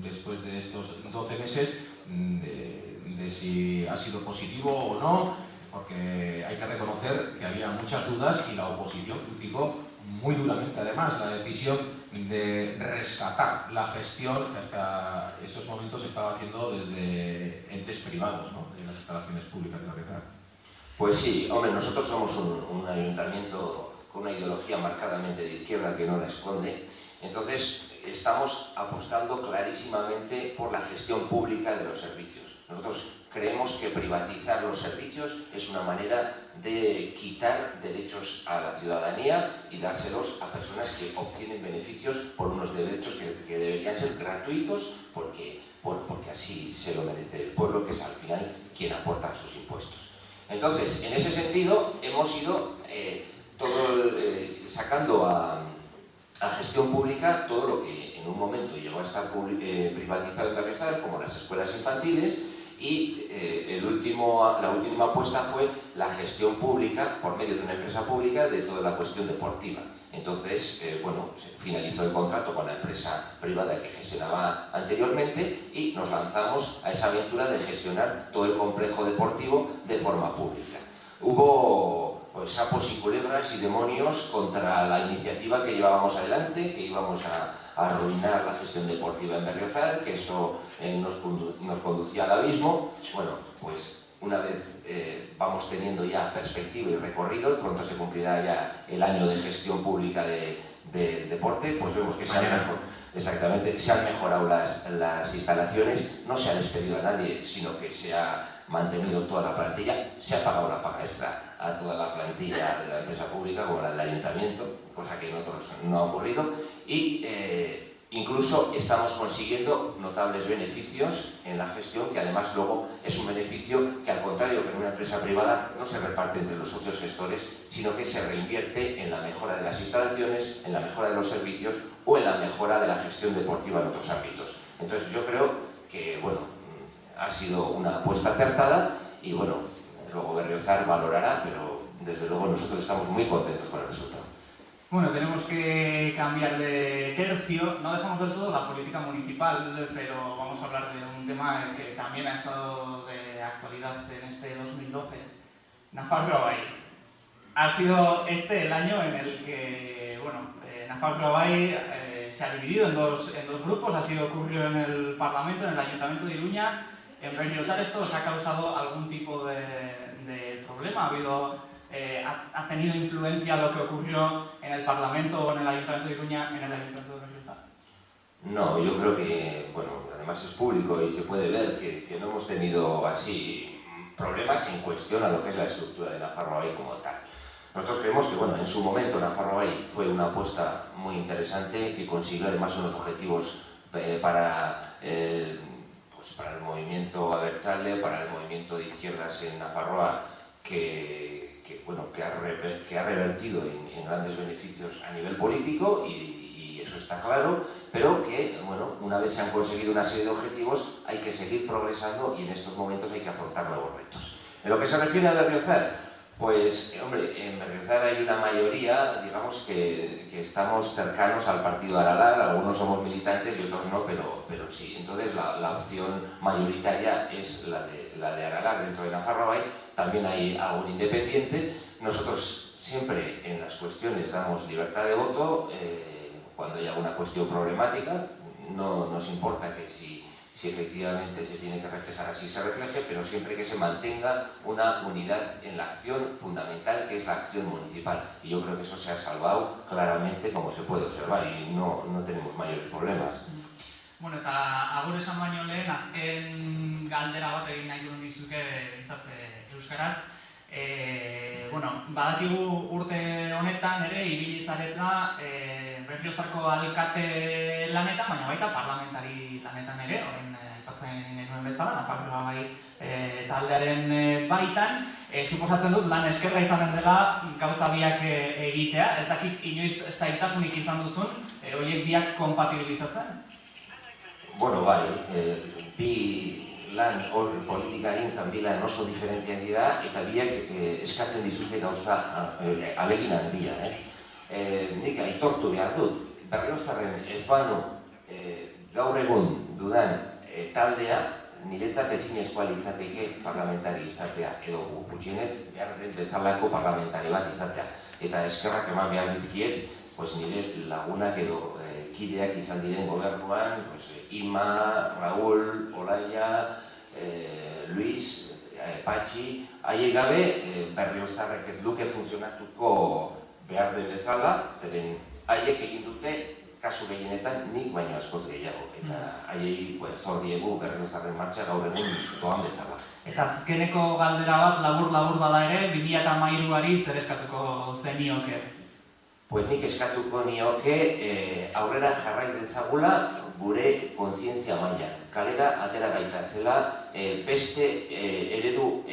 después de estos 12 meses de si ha sido positivo o no, porque hay que reconocer que había muchas dudas y la oposición criticó muy duramente además la decisión de rescatar la gestión que hasta esos momentos se estaba haciendo desde entes privados, ¿no?, de las instalaciones públicas de la ciudad. Pues sí, hombre, nosotros somos un ayuntamiento con una ideología marcadamente de izquierda que no la esconde, entonces estamos apostando clarísimamente por la gestión pública de los servicios. Nosotros creemos que privatizar los servicios es una manera de quitar derechos a la ciudadanía y dárselos a personas que obtienen beneficios por unos derechos que deberían ser gratuitos porque así se lo merece el pueblo, que es al final quien aporta sus impuestos. Entonces, en ese sentido, hemos ido sacando a gestión pública todo lo que en un momento llegó a estar privatizado en Berriozar, como las escuelas infantiles, y la última apuesta fue la gestión pública, por medio de una empresa pública, de toda la cuestión deportiva. Entonces, se finalizó el contrato con la empresa privada que gestionaba anteriormente y nos lanzamos a esa aventura de gestionar todo el complejo deportivo de forma pública. Hubo sapos y culebras y demonios contra la iniciativa que llevábamos adelante, que íbamos a arruinar la gestión deportiva en Berriozar, que eso nos conducía al abismo. Bueno, pues una vez vamos teniendo ya perspectiva y recorrido, pronto se cumplirá ya el año de gestión pública del deporte, pues vemos que se han mejorado las instalaciones, no se ha despedido a nadie, sino que se ha mantenido toda la plantilla, se ha pagado la paga extra a toda la plantilla de la empresa pública, como la del ayuntamiento, cosa que en otros no ha ocurrido, y incluso estamos consiguiendo notables beneficios en la gestión, que además luego es un beneficio que, al contrario que en una empresa privada, no se reparte entre los socios gestores, sino que se reinvierte en la mejora de las instalaciones, en la mejora de los servicios o en la mejora de la gestión deportiva en otros ámbitos. Entonces yo creo que, ha sido una apuesta acertada y, luego Berriozar valorará, pero desde luego nosotros estamos muy contentos con el resultado. Bueno, tenemos que cambiar de tercio. No dejamos del todo la política municipal, pero vamos a hablar de un tema que también ha estado de actualidad en este 2012. Nafarroa. Ha sido el año en el que, Nafarroa se ha dividido en dos grupos. Así ocurrió en el Parlamento, en el Ayuntamiento de Iruña. En Berriozar esto os ha causado algún tipo de problema. ¿Ha tenido influencia lo que ocurrió en el Parlamento o en el Ayuntamiento de Iruña en el Ayuntamiento de Berriozar? No, yo creo que, además es público y se puede ver que no hemos tenido así problemas en cuestión a lo que es la estructura de Nafarroa como tal. Nosotros creemos que, en su momento Nafarroa fue una apuesta muy interesante que consiguió además unos objetivos para el movimiento abertzale, para el movimiento de izquierdas en Nafarroa, que ha revertido en grandes beneficios a nivel político y eso está claro, pero que, una vez se han conseguido una serie de objetivos, hay que seguir progresando y en estos momentos hay que afrontar nuevos retos. En lo que se refiere a Berriozar, pues, en Berriozar hay una mayoría, digamos, que estamos cercanos al partido de Aralar, algunos somos militantes y otros no, pero sí. Entonces la opción mayoritaria es la de Aralar dentro de Nafarroa. También hay algún independiente. Nosotros siempre en las cuestiones damos libertad de voto. Cuando hay alguna cuestión problemática, no nos importa que si efectivamente se tiene que reflejar así se refleje, pero siempre que se mantenga una unidad en la acción fundamental, que es la acción municipal. Y yo creo que eso se ha salvado claramente, como se puede observar, y no tenemos mayores problemas. Eta agur esan baino lehen, azken galdera bat egin nahi duen dizuke euskaraz. Badakigu urte honetan ere ibili zareta Berriozarko alkate lanetan, baina baita parlamentari lanetan ere, orain aipatzen genuen bezala, Nafarroa bai taldearen baitan, suposatzen dut lan eskerra izanen dela gauza biak egitea, ez dakit inoiz zailtasunik izan duzun, horiek biak kompatibilizatzen? Bueno, bai, bi lan hor politika egintzan bi lan oso diferentiak dira eta biak eskatzen dizute gauza alegin handia, ez? Nik aitortu behar dut, Berriozarren ez banu gaur egun dudan taldea niretzat ezinezkoa litzateke parlamentari izatea edo gutxienez behar den bezalako parlamentari bat izatea. Eta eskerrak eman behar dizkiet, nire lagunak edo kideak izan diren gobernuan, Ima, Raúl, Olaia, Luis, Patxi, haiek gabe Berriozarrek ez duke funtzionatuko behar den bezala, zeren haiek egin dute kasu gehienetan nik baino askoz gehiago, eta haiei zor diegu Berriozarren martxa gaur egun doan bezala. Eta azkeneko galdera bat labur bada ere, 2013ari zer eskatuko zenioke? Pues nik eskatuko nioke aurrera jarrai dezagula gure kontzientzia mailan. Kalera atera gaitazela beste eredu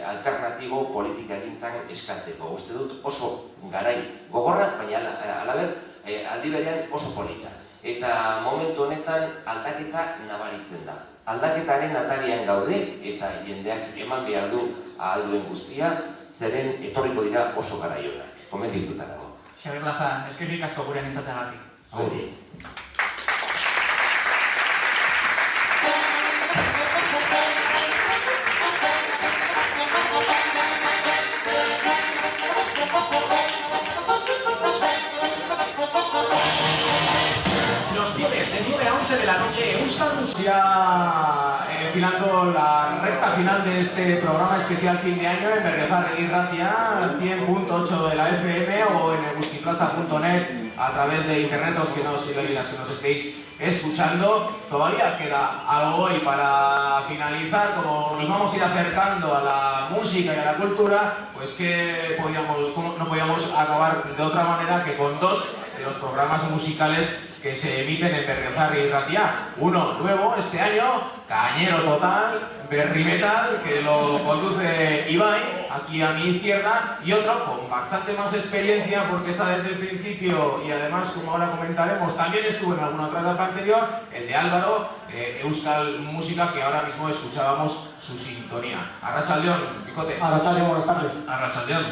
alternatibo politika egintzan eskatzeko. Uste dut oso garai gogorrak, baina alaber aldi berean oso polita. Eta momentu honetan aldaketa nabaritzen da. Aldaketaren atarian gaude eta jendeak eman behar du ahal duen guztia, zeren etorriko dira oso garai honak. Komentituta dago. Xabier Lasa, eskerrik asko gurean izateagatik. Zuri. Los viernes de 9 a 11 de la noche, Euskal Música. Ya enfilando la recta final de este programa especial fin de año en Berriozar Irratia, 100.8 de la FM o en euskiplaza.net a través de internet, los que nos estéis escuchando. Todavía queda algo hoy para finalizar, como nos vamos a ir acercando a la música y a la cultura, pues que no podíamos acabar de otra manera que con dos de los programas musicales que se emiten en Berriozar Irratia. Uno nuevo este año, cañero total, Berri Metal, que lo conduce Ibai, aquí a mi izquierda, y otro con bastante más experiencia porque está desde el principio y además, como ahora comentaremos, también estuvo en alguna otra etapa anterior, el de Álvaro, Euskal Música, que ahora mismo escuchábamos su sintonía. Arratsaldeon, Picote. Arratsaldeon, buenas tardes. Arratsaldeon.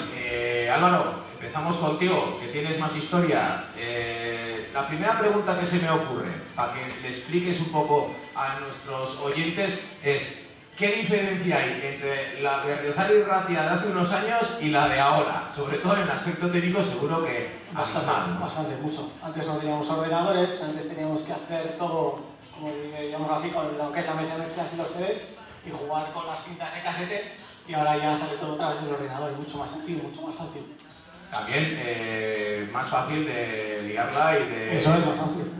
Álvaro, empezamos contigo, que tienes más historia. La primera pregunta que se me ocurre, para que le expliques un poco a nuestros oyentes, es ¿qué diferencia hay entre la Berriozar Irratia de hace unos años y la de ahora? Sobre todo en el aspecto técnico seguro que bastante, mucho. Antes no teníamos ordenadores, antes teníamos que hacer todo, como digamos así, con lo que es la mesa de mezclas y los CDs y jugar con las cintas de casete, y ahora ya sale todo a través del ordenador, mucho más sencillo, mucho más fácil. También más fácil de liarla y de... Eso es más fácil.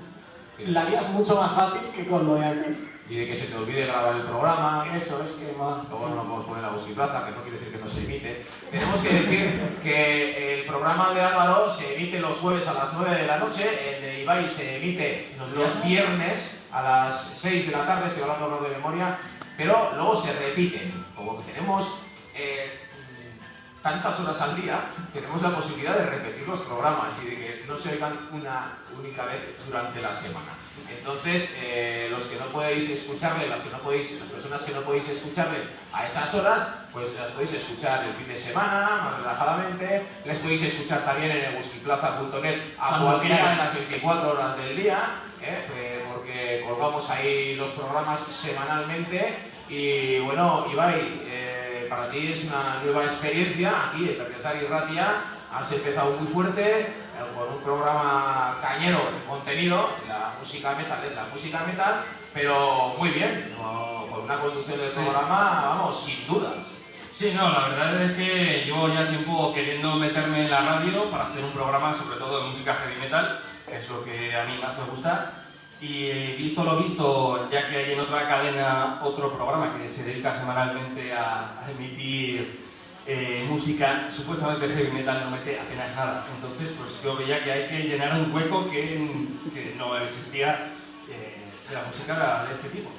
Sí. La lías mucho más fácil que con lo de antes. Y de que se te olvide grabar el programa. Eso es que va. Luego no lo podemos poner en la Euskiplaza, que no quiere decir que no se emite. Tenemos que decir que el programa de Álvaro se emite los jueves a las 9 de la noche, el de Ibai se emite los viernes a las 6 de la tarde, estoy hablando de memoria, pero luego se repiten. Como que tenemos tantas horas al día, tenemos la posibilidad de repetir los programas y de que no se oigan una única vez durante la semana. Entonces, los que no podéis escucharle, las personas que no podéis escucharle a esas horas, pues las podéis escuchar el fin de semana, más relajadamente. Les podéis escuchar también en euskiplaza.net a cualquiera de las 24 horas del día, porque colgamos ahí los programas semanalmente. Y bueno, Ibai, para ti es una nueva experiencia aquí en Berriozar Irratia. Has empezado muy fuerte con un programa cañero en contenido. La música metal es la música metal, pero muy bien, con una conducción del programa, vamos, sin dudas. Sí, no, la verdad es que llevo ya tiempo queriendo meterme en la radio para hacer un programa sobre todo de música heavy metal, que es lo que a mí más me gusta. Y visto lo visto, ya que hay en otra cadena otro programa que se dedica semanalmente a emitir música, supuestamente heavy metal no mete apenas nada. Entonces, pues yo veía que hay que llenar un hueco que no existía de la música de este tipo.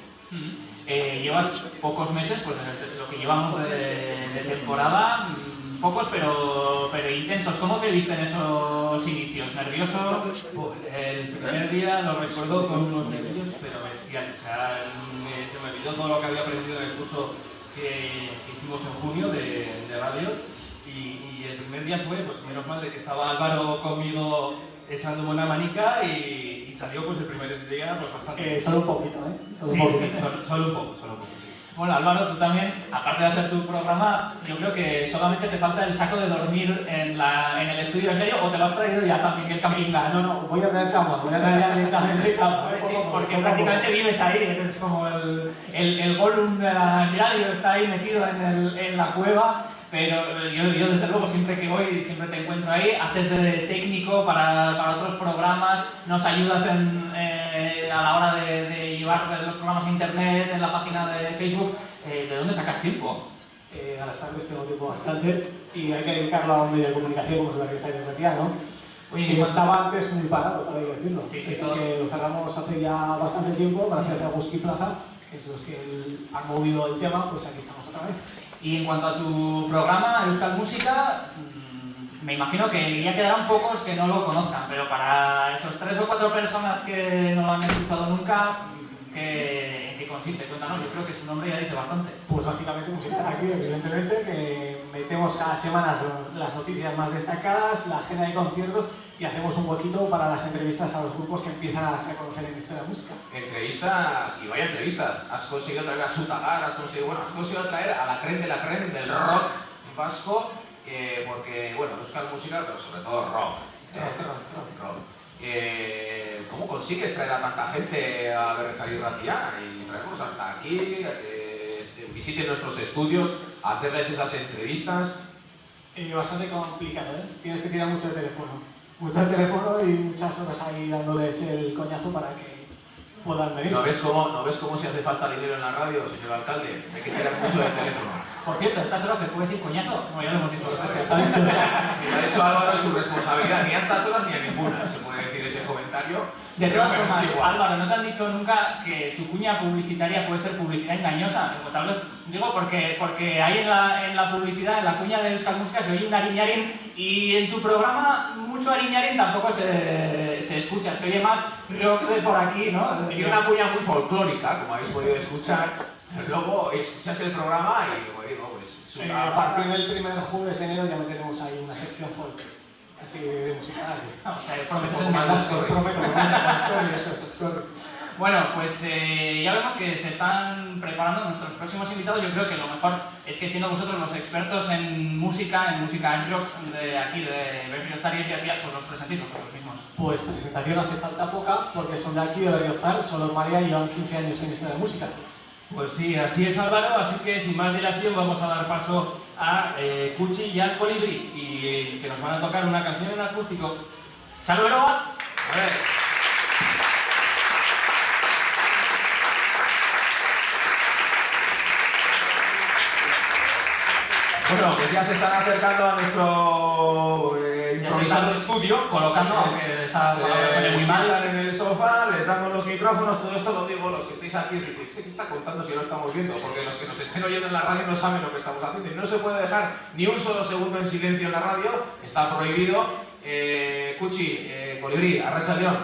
Llevas pocos meses, pues lo que llevamos de temporada, pocos pero intensos. ¿Cómo te viste en esos inicios? ¿Nervioso? El primer día lo recuerdo con unos nervios, pero bestiales. O sea, se me olvidó todo lo que había aprendido en el curso que hicimos en junio de radio. Y el primer día fue, pues menos mal de que estaba Álvaro conmigo echando buena manica y salió pues el primer día pues bastante. Solo un poquito, ¿eh? Solo un poco. Sí. Bueno, Álvaro, tú también, aparte de hacer tu programa, yo creo que solamente te falta el saco de dormir en el estudio de medio, o te lo has traído ya también el camping gas. No, voy a traer cama, voy a traer ya directamente cama. Sí, porque prácticamente vives ahí, eres como el Gollum de la radio, está ahí metido en la cueva. Pero yo desde luego siempre que voy, siempre te encuentro ahí, haces de técnico para otros programas, nos ayudas a la hora de llevar los programas a internet, en la página de Facebook. ¿De dónde sacas tiempo? A las tardes tengo tiempo bastante y hay que dedicarlo a un medio de comunicación como es la Rieza Internetia, ¿no? Oye, estaba antes muy parado, para decirlo. Sí, que lo cerramos hace ya bastante tiempo, gracias a Guski Plaza, que es los que han movido el tema, pues aquí estamos otra vez. Y en cuanto a tu programa, Euskal Música, me imagino que ya quedarán pocos que no lo conozcan, pero para esos 3 o 4 personas que no lo han escuchado nunca, ¿en qué consiste? Cuéntanos, yo creo que su nombre ya dice bastante. Pues básicamente música aquí, evidentemente, que metemos cada semana las noticias más destacadas, la agenda de conciertos y hacemos un huequito para las entrevistas a los grupos que empiezan a darse a conocer en esto de la música. Entrevistas, y vaya entrevistas. Has conseguido traer a Sutagar, has conseguido traer a la creme de la creme del rock vasco, porque, bueno, Euskal Música, pero sobre todo rock. ¿Cómo consigues traer a tanta gente a Berriozar y Ratia y traerlos hasta aquí, que visiten nuestros estudios, a hacerles esas entrevistas? Bastante complicado, ¿eh? Tienes que tirar mucho de teléfono. Mucho de teléfono y muchas horas ahí dándoles el coñazo para que puedan venir. ¿No ves cómo si hace falta dinero en la radio, señor alcalde? Hay que tirar mucho de teléfono. Por cierto, ¿estas horas se puede decir coñazo? No, ya lo hemos dicho. Lo ha dicho Álvaro, es su responsabilidad, ni a estas horas ni a ninguna se puede decir ese comentario. De todas formas, Álvaro, ¿no te han dicho nunca que tu cuña publicitaria puede ser publicidad engañosa? Digo porque ahí en la publicidad, en la cuña de Euskal Música se oye un ariñarín y en tu programa mucho ariñarín tampoco se escucha, se oye más rock de por aquí, ¿no? Tiene una cuña muy folclórica, como habéis podido escuchar. Luego escuchas el programa y, como digo, pues... a partir del primer jueves de enero ya meteremos ahí una sección folk. Así de música. Prometes el más prometo, eso. Bueno, pues ya vemos que se están preparando nuestros próximos invitados. Yo creo que lo mejor es que siendo vosotros los expertos en música en rock de aquí, de Berriozar y Ratia, pues los presentéis vosotros mismos. Pues presentación hace falta poca, porque son de aquí, de Berriozar, son los María y llevan 15 años en esto de la música. Pues sí, así es, Álvaro, así que sin más dilación vamos a dar paso a Cuchi y al Colibrí, y que nos van a tocar una canción en acústico. ¡Chaluero! Bueno, pues ya se están acercando a nuestro improvisado estudio. Colocando, aunque esa palabra suene muy mal. Se en el sofá, les damos los micrófonos, todo esto lo digo, los que estáis aquí, dicen, ¿usted qué está contando si no lo estamos viendo? Porque los que nos estén oyendo en la radio no saben lo que estamos haciendo y no se puede dejar ni un solo segundo en silencio en la radio, está prohibido. Cuchi, Colibrí, Arratsaldeon,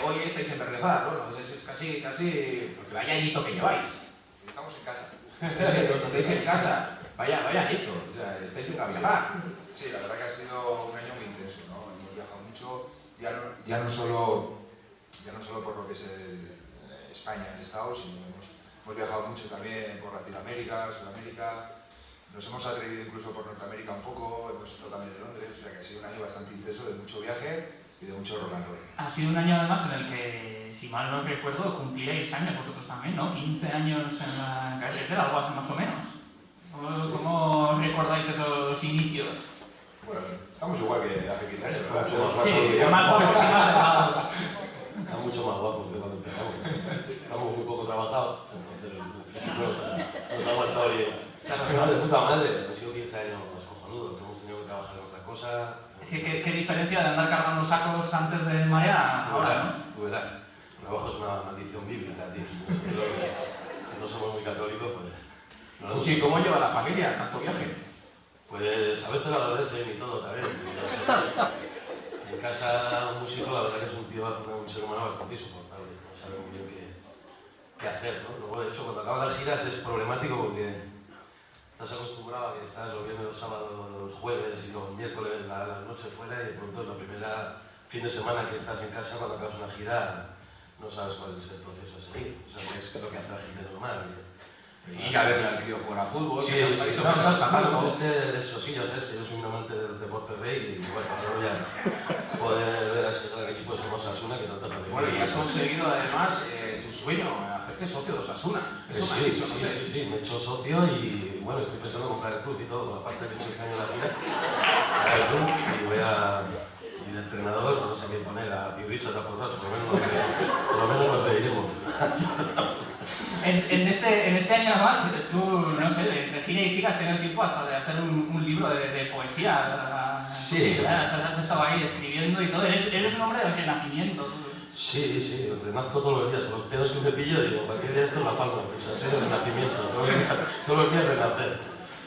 hoy estáis en Berriozar, bueno, es casi, porque vaya añito que lleváis. Estamos en casa. Estáis en casa. Vaya añito, estáis en viajar. Sí, la verdad que ha sido un año muy intenso, ¿no? Hemos viajado mucho, ya no solo por lo que es España en Estados, sino hemos viajado mucho también por Latinoamérica, Sudamérica, nos hemos atrevido incluso por Norteamérica un poco, hemos estado también en Londres, o sea que ha sido un año bastante intenso de mucho viaje y de mucho rock and roll. Ha sido un año además en el que, si mal no recuerdo, cumplíais años vosotros también, ¿no? 15 años en la carretera, algo así más o menos. ¿Cómo recordáis esos inicios? Bueno, estamos igual que hace 15 años, ¿verdad? Sí, más guapos y más elevados. Está mucho más guapo que cuando empezamos. Estamos muy poco trabajados, entonces el físico nos ha aguantado bien. De puta madre, han sido 15 años cojonudos, hemos tenido que trabajar en otra cosa. Sí, qué diferencia de andar cargando sacos antes de marea ahora, ¿no? Tú verás. trabajo es una maldición bíblica, tío. No somos muy católicos, pues... No, Uchi, ¿cómo lleva la familia tanto viaje? Pues a veces lo agradecen y todo también. En casa un músico la verdad que es un tío, un ser humano bastante insoportable, no sabe muy bien qué hacer, ¿no? Luego de hecho cuando acaban las giras es problemático porque estás acostumbrado a que estás los viernes, los sábados, los jueves y los miércoles la noche fuera y de pronto la primera fin de semana que estás en casa cuando acabas una gira no sabes cuál es el proceso a seguir, o sea, es lo que hace la gente normal. Ir a verle al crío jugar a fútbol, sí, eso no, hasta tanto. Eso sí, ya sabes que yo soy un amante del deporte rey y bueno, ahora voy a poder ver a ese gran equipo de Osasuna que tantas veces. Bueno, y has conseguido además tu sueño, hacerte socio de Osasuna. Eso me has dicho, no sé. Sí, me he hecho socio y bueno, estoy pensando en comprar el club y todo, con la parte que he hecho este año en la gira. El club y voy a... Y de entrenador, no sé qué poner, a Piurricho, a Taporras, por lo menos nos reiremos. En este año además, tú, no sé, entre gira y gira has tenido tiempo hasta de hacer un libro de poesía. Sí. Has estado ahí escribiendo y todo. Eres un hombre del renacimiento. Sí, renazco todos los días. Con los pedos que me pillo, digo, ¿para qué día esto es la palma? O sea, soy de renacimiento. Todos los días renacer.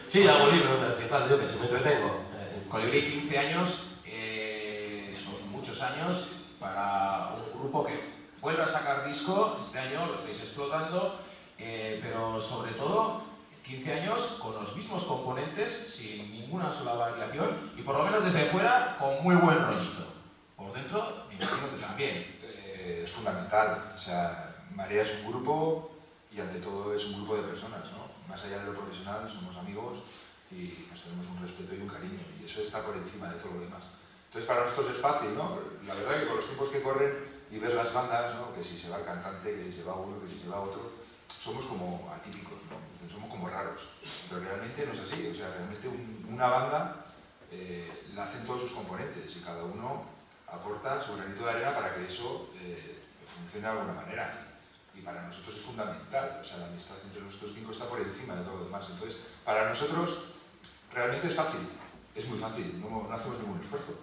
Sí, hago libros, de vez en cuando, yo que se me entretengo. Colibrí, 15 años, son muchos años para un grupo que vuelve a sacar disco, este año lo estáis explotando, pero sobre todo 15 años con los mismos componentes, sin ninguna sola variación y por lo menos desde fuera con muy buen rollito. Por dentro, me imagino que también. Es fundamental, o sea, Marea es un grupo y ante todo es un grupo de personas, ¿no? Más allá de lo profesional, somos amigos y nos tenemos un respeto y un cariño y eso está por encima de todo lo demás. Entonces para nosotros es fácil, ¿no? La verdad que con los tiempos que corren y ver las bandas, ¿no? Que si se va el cantante, que si se va uno, que si se va otro, somos como atípicos, ¿no? Somos como raros, pero realmente no es así, o sea, realmente una banda la hacen todos sus componentes y cada uno aporta su granito de arena para que eso funcione de alguna manera. Y para nosotros es fundamental, o sea, la amistad entre nosotros 5 está por encima de todo lo demás. Entonces, para nosotros realmente es fácil, es muy fácil, no hacemos ningún esfuerzo,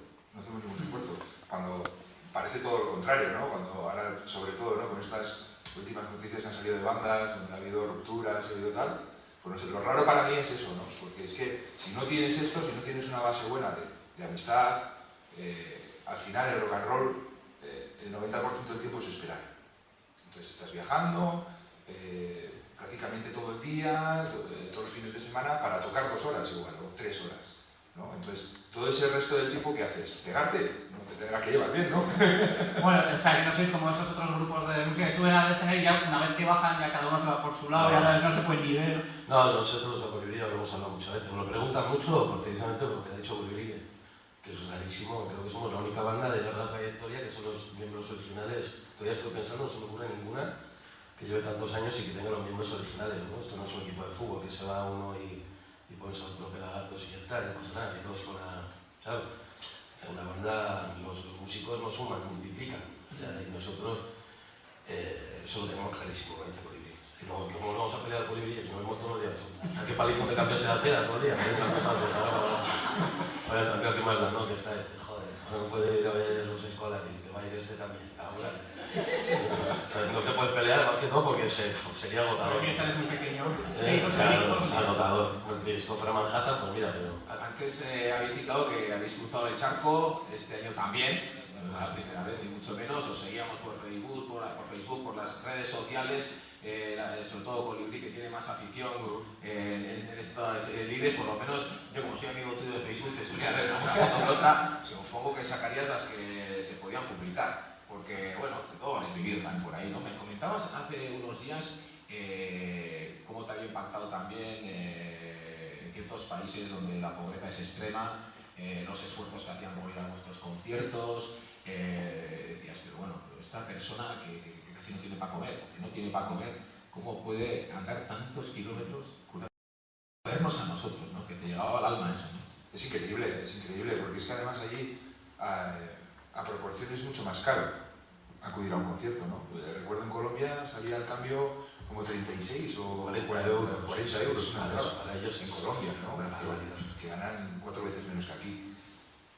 Cuando parece todo lo contrario, ¿no? Cuando ahora, sobre todo, ¿no? Con estas últimas noticias que han salido de bandas, donde ha habido rupturas, ha habido tal, pues no sé, lo raro para mí es eso, ¿no? Porque es que si no tienes esto, si no tienes una base buena de amistad, al final el rock and roll, el 90% del tiempo es esperar. Entonces estás viajando prácticamente todo el día, todos los fines de semana, para tocar 2 horas igual, o 3 horas, ¿no? Entonces, todo ese resto del tiempo, ¿qué haces? ¿Pegarte? No te tendrás que llevar bien, ¿no? Bueno, o sea, que no sois como esos otros grupos de música que suben al escenario y ya una vez que bajan ya cada uno se va por su lado y ahora no se puede ni ver. No, nosotros a Colibrí lo hemos hablado muchas veces. Me lo preguntan mucho precisamente por lo que ha dicho Colibrí, que es rarísimo. Creo que somos la única banda de larga trayectoria que son los miembros originales. Todavía estoy pensando, no se me ocurre ninguna que lleve tantos años y que tenga los miembros originales, ¿no? Esto no es un equipo de fútbol que se va uno y pones a otro pelagatos y ya está, no pasa nada, y todos con la... ¿sabes? En una banda los músicos no suman, multiplican, y nosotros eso lo tenemos clarísimo, como dice Colibrí. Y luego, ¿cómo nos vamos a pelear por Colibrí? Si nos vemos todos los días. ¿A qué palizón de cambiarse la acera todo el día? Vaya tranquilo que más da, ¿no? Que está este, joder, ahora no puede ir a ver los escolares y que va a ir este también, ahora. No te puedes pelear más que todo porque sería agotador. Porque es muy pequeño. Sí, claro, es agotador. Porque esto fuera Manhattan, pues mira, pero... Antes habéis citado que habéis cruzado el charco, este año también, no es la primera vez ni mucho menos, os seguíamos por Facebook, por las redes sociales, sobre todo Colibrí, que tiene más afición en estas lides, por lo menos yo como soy amigo tuyo de Facebook te solía ver una foto que otra, supongo que sacarías las que se podían publicar, porque bueno, todo habéis vivido también por ahí, ¿no? Me comentabas hace unos días cómo te había impactado también en ciertos países donde la pobreza es extrema, los esfuerzos que hacían por ir a vuestros conciertos, decías, pero bueno, esta persona que casi no tiene para comer, ¿cómo puede andar tantos kilómetros para vernos a nosotros, ¿no? Que te llegaba al alma eso, ¿no? Es increíble, porque es que además allí a proporción es mucho más caro acudir a un concierto, ¿no? Recuerdo en Colombia salía al cambio como 36 o 40 euros una entrada para ellos en Colombia, ¿no? Que ganan 4 veces menos que aquí.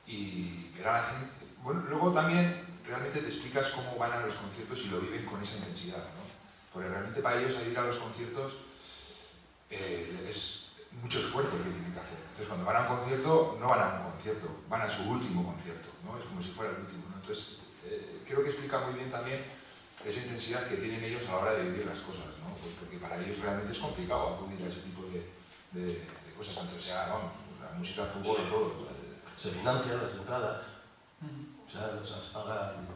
Y ver a la gente... Bueno, luego también realmente te explicas cómo van a los conciertos y lo viven con esa intensidad, ¿no? Porque realmente para ellos ir a los conciertos es mucho esfuerzo el que tienen que hacer. Entonces cuando van a un concierto, no van a un concierto, van a su último concierto, ¿no? Es como si fuera el último, ¿no? Entonces creo que explica muy bien también esa intensidad que tienen ellos a la hora de vivir las cosas, ¿no? Porque para ellos realmente es complicado acudir a ese tipo de cosas, tanto sea, vamos, la música, el fútbol y todo. Se financian las entradas, o sea, las pagan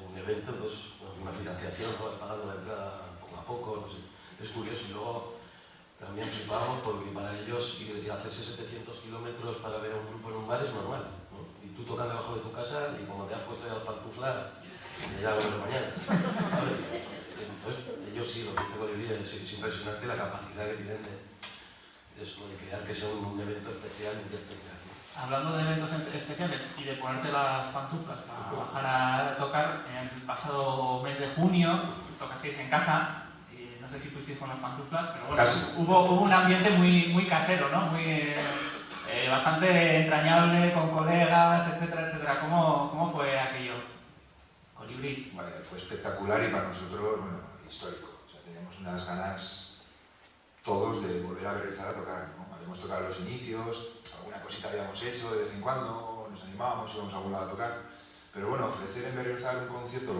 un evento, pues una financiación, ¿no? Vas pagando la entrada poco a poco, no sé. Es curioso. Y luego también flipamos porque para ellos ir a hacerse 700 kilómetros para ver a un grupo en un bar es normal, ¿no? Y tú tocas debajo de tu casa y como te has puesto ya a pantuflar, ya lo ves mañana, ¿sabes? Entonces, ellos sí, lo que dice Bolivia es impresionante la capacidad que tienen de crear que sea un evento especial y especial. Hablando de eventos especiales y de ponerte las pantuflas para bajar a tocar, en el pasado mes de junio tocasteis en casa, y no sé si fuisteis con las pantuflas, pero bueno, hubo un ambiente muy casero, ¿no? Bastante entrañable, con colegas, etcétera, etcétera. ¿Cómo fue aquello? Colibrí. Bueno, fue espectacular y para nosotros, bueno, histórico. O sea, teníamos unas ganas todos de volver a Berriozar a tocar, ¿no? Habíamos tocado los inicios, alguna cosita habíamos hecho de vez en cuando, nos animábamos, íbamos a algún lado a tocar. Pero bueno, ofrecer en Berriozar un concierto de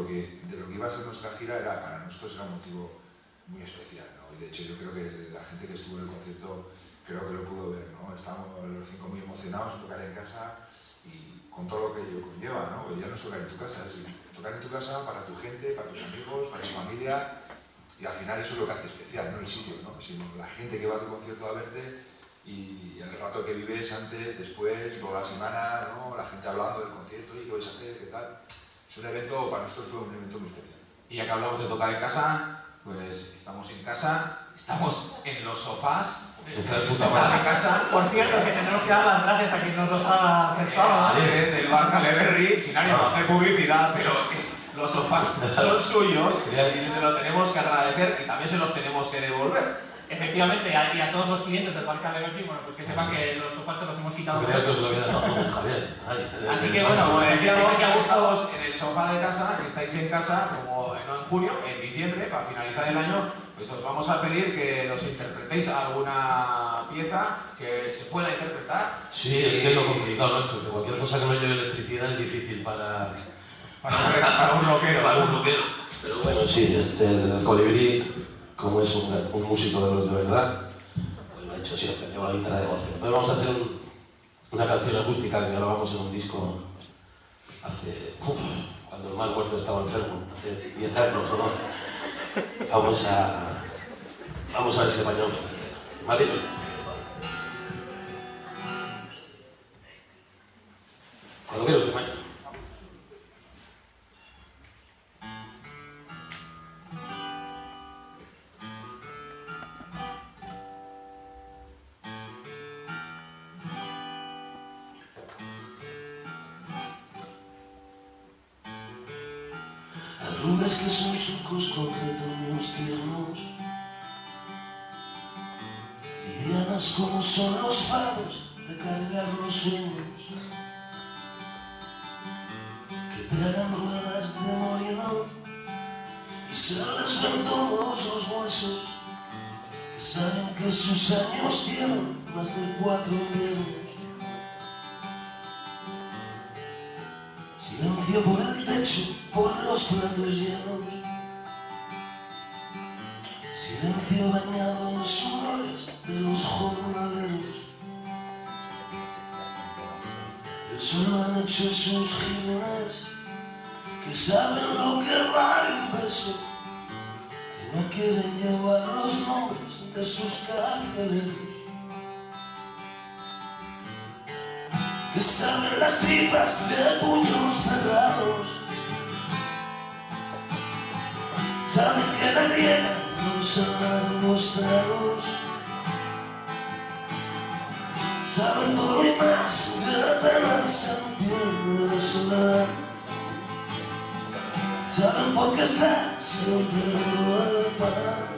lo que iba a ser nuestra gira para nosotros era un motivo muy especial, ¿no? Y de hecho yo creo que la gente que estuvo en el concierto creo que lo pudo ver, ¿no? Estábamos los 5 muy emocionados de tocar en casa y con todo lo que ello conlleva, ¿no? Porque ya no es tocar en tu casa, es tocar en tu casa para tu gente, para tus amigos, para tu familia. Y al final eso es lo que hace especial, no el sitio, ¿no? Sino la gente que va a tu concierto a verte y el rato que vives antes, después, toda la semana, ¿no? La gente hablando del concierto y qué vais a hacer, qué tal. Es un evento, para nosotros fue un evento muy especial. Y ya que hablamos de tocar en casa, pues estamos en casa, estamos en los sofás de casa. Por cierto, que tenemos que dar las gracias a quien nos los ha prestado. Desde el bar Caleberry, sin ánimo de hacer publicidad, pero los sofás son suyos y se los tenemos que agradecer y también se los tenemos que devolver. Efectivamente, y a todos los clientes del Parque Caleberry, bueno, pues que sepan que los sofás se los hemos quitado. Creo que os lo había dejado Javier. Así que bueno, como decíamos, ya estamos en el sofá de casa, que estáis en casa, como no en junio, en diciembre, para finalizar el año, pues os vamos a pedir que nos interpretéis alguna pieza que se pueda interpretar. Sí, es que es lo complicado nuestro, que cualquier cosa que no lleve electricidad es difícil para un rockero. Para un rockero. Pero bueno, sí, el Colibrí, como es un músico de los de verdad, pues lo ha hecho siempre, lleva la guitarra de voz. Entonces vamos a hacer una canción acústica que grabamos en un disco hace... cuando el mal muerto estaba enfermo, hace 10 años o más. Vamos a ver si apañamos. ¿Vale? Cuando quiero usted, maestro. Arrugas que son surcos con retoños tiernos, livianas como son los fardos de cargar los sueños, que tragan ruedas de molino y se les ven todos los huesos, que saben que sus años tienen más de 4 inviernos. Silencio por el techo, por los platos llenos, silencio bañado en sudores de los jornaleros. El sol han hecho sus jirones, que saben lo que vale un beso, que no quieren llevar los nombres de sus carceleros, que saben las tripas de puños cerrados, saben que la riega no se dan los tragos, saben todo y más de tenerse en pie de sonar, saben por qué estás en Pedro del Pan.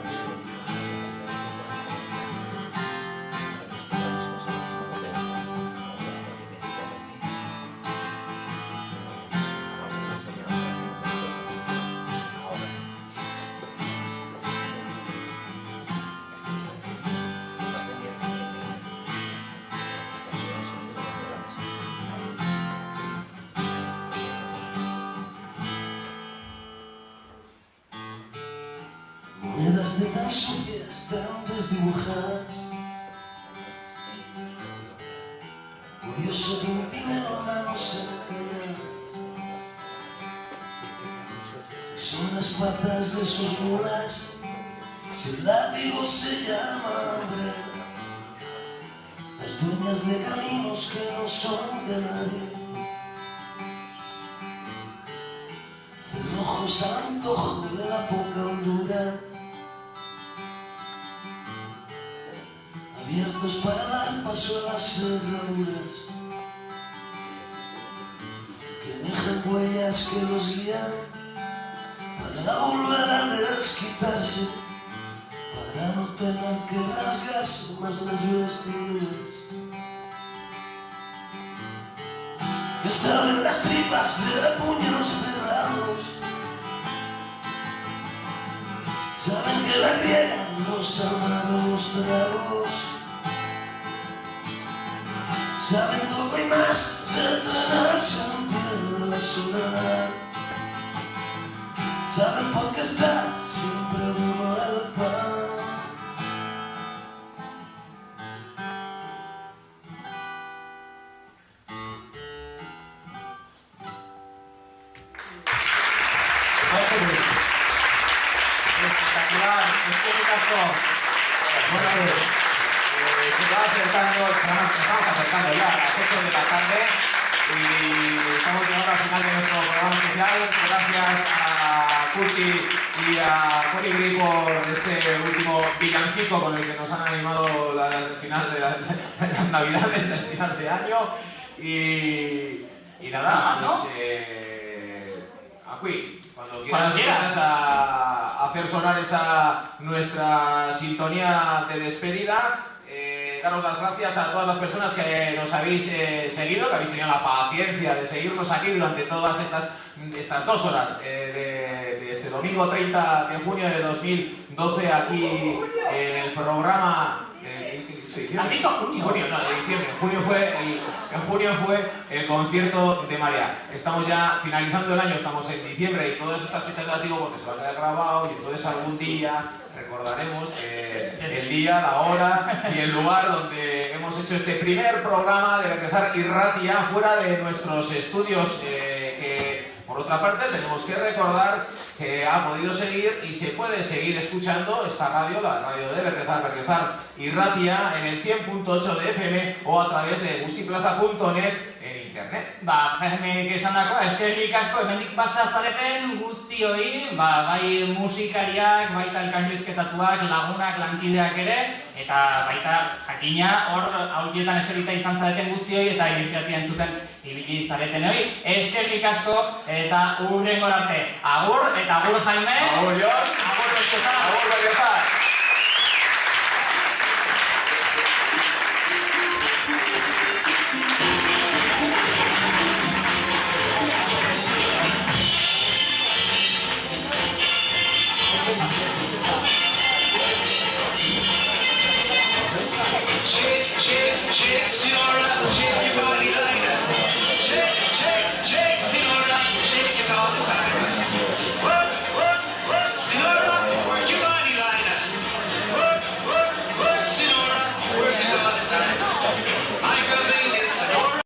parece tan sucias, tan desdibujadas. Odioso tintineo, manos encalladas. Son las patas de sus mulas, si el látigo se llama Andrea. Las dueñas de caminos que no son de nadie. Cerrojos al antojo de la poca hondura. Abiertos para dar paso a las cerraduras. Que dejan huellas que los guían para volver a desquitarse, para no tener que rasgarse más las vestiduras. Que saben las tripas de puños cerrados, saben que la riegan los amados tragos, saben todo y más de entrenarse en pie de la soledad. Saben por qué está siempre duro el pan. Espectacular, Bueno, se va acercando, nos estamos acercando ya a las 8 de la tarde y estamos llegando al final de nuestro programa especial. Gracias a Cuchi y a Colibrí por este último villancico con el que nos han animado al final de las navidades, al final de año. Y nada, pues aquí, cuando quieras a hacer sonar esa nuestra sintonía de despedida. Daros las gracias a todas las personas que nos habéis seguido, que habéis tenido la paciencia de seguirnos aquí durante todas estas 2 horas de este domingo 30 de junio de 2012 aquí en el programa. ¿Has dicho junio? Junio, no, de diciembre. En junio fue el concierto de María. Estamos ya finalizando el año, estamos en diciembre y todas estas fechas las digo porque se va a quedar grabado y entonces algún día recordaremos el día, la hora y el lugar donde hemos hecho este primer programa de Berriozar Irratia fuera de nuestros estudios que por otra parte tenemos que recordar que ha podido seguir y se puede seguir escuchando esta radio, la radio de Berriozar Irratia en el 100.8 de FM o a través de guztiplaza.net en internet. Jaime esandakoa, eskerrik asko hemendik pasa zareten guztioi, bai musikariak, baita elkarrizketatuak, lagunak, lankideak ere, eta baita jakina hor hautietan eserita izan zareten guztioi eta irratia entzuten ibili zaretenoi. Eskerrik asko eta hurrengora arte. Agur eta agur Jaime. Agur Jon. Agur Berriozar. Agur Berriozar.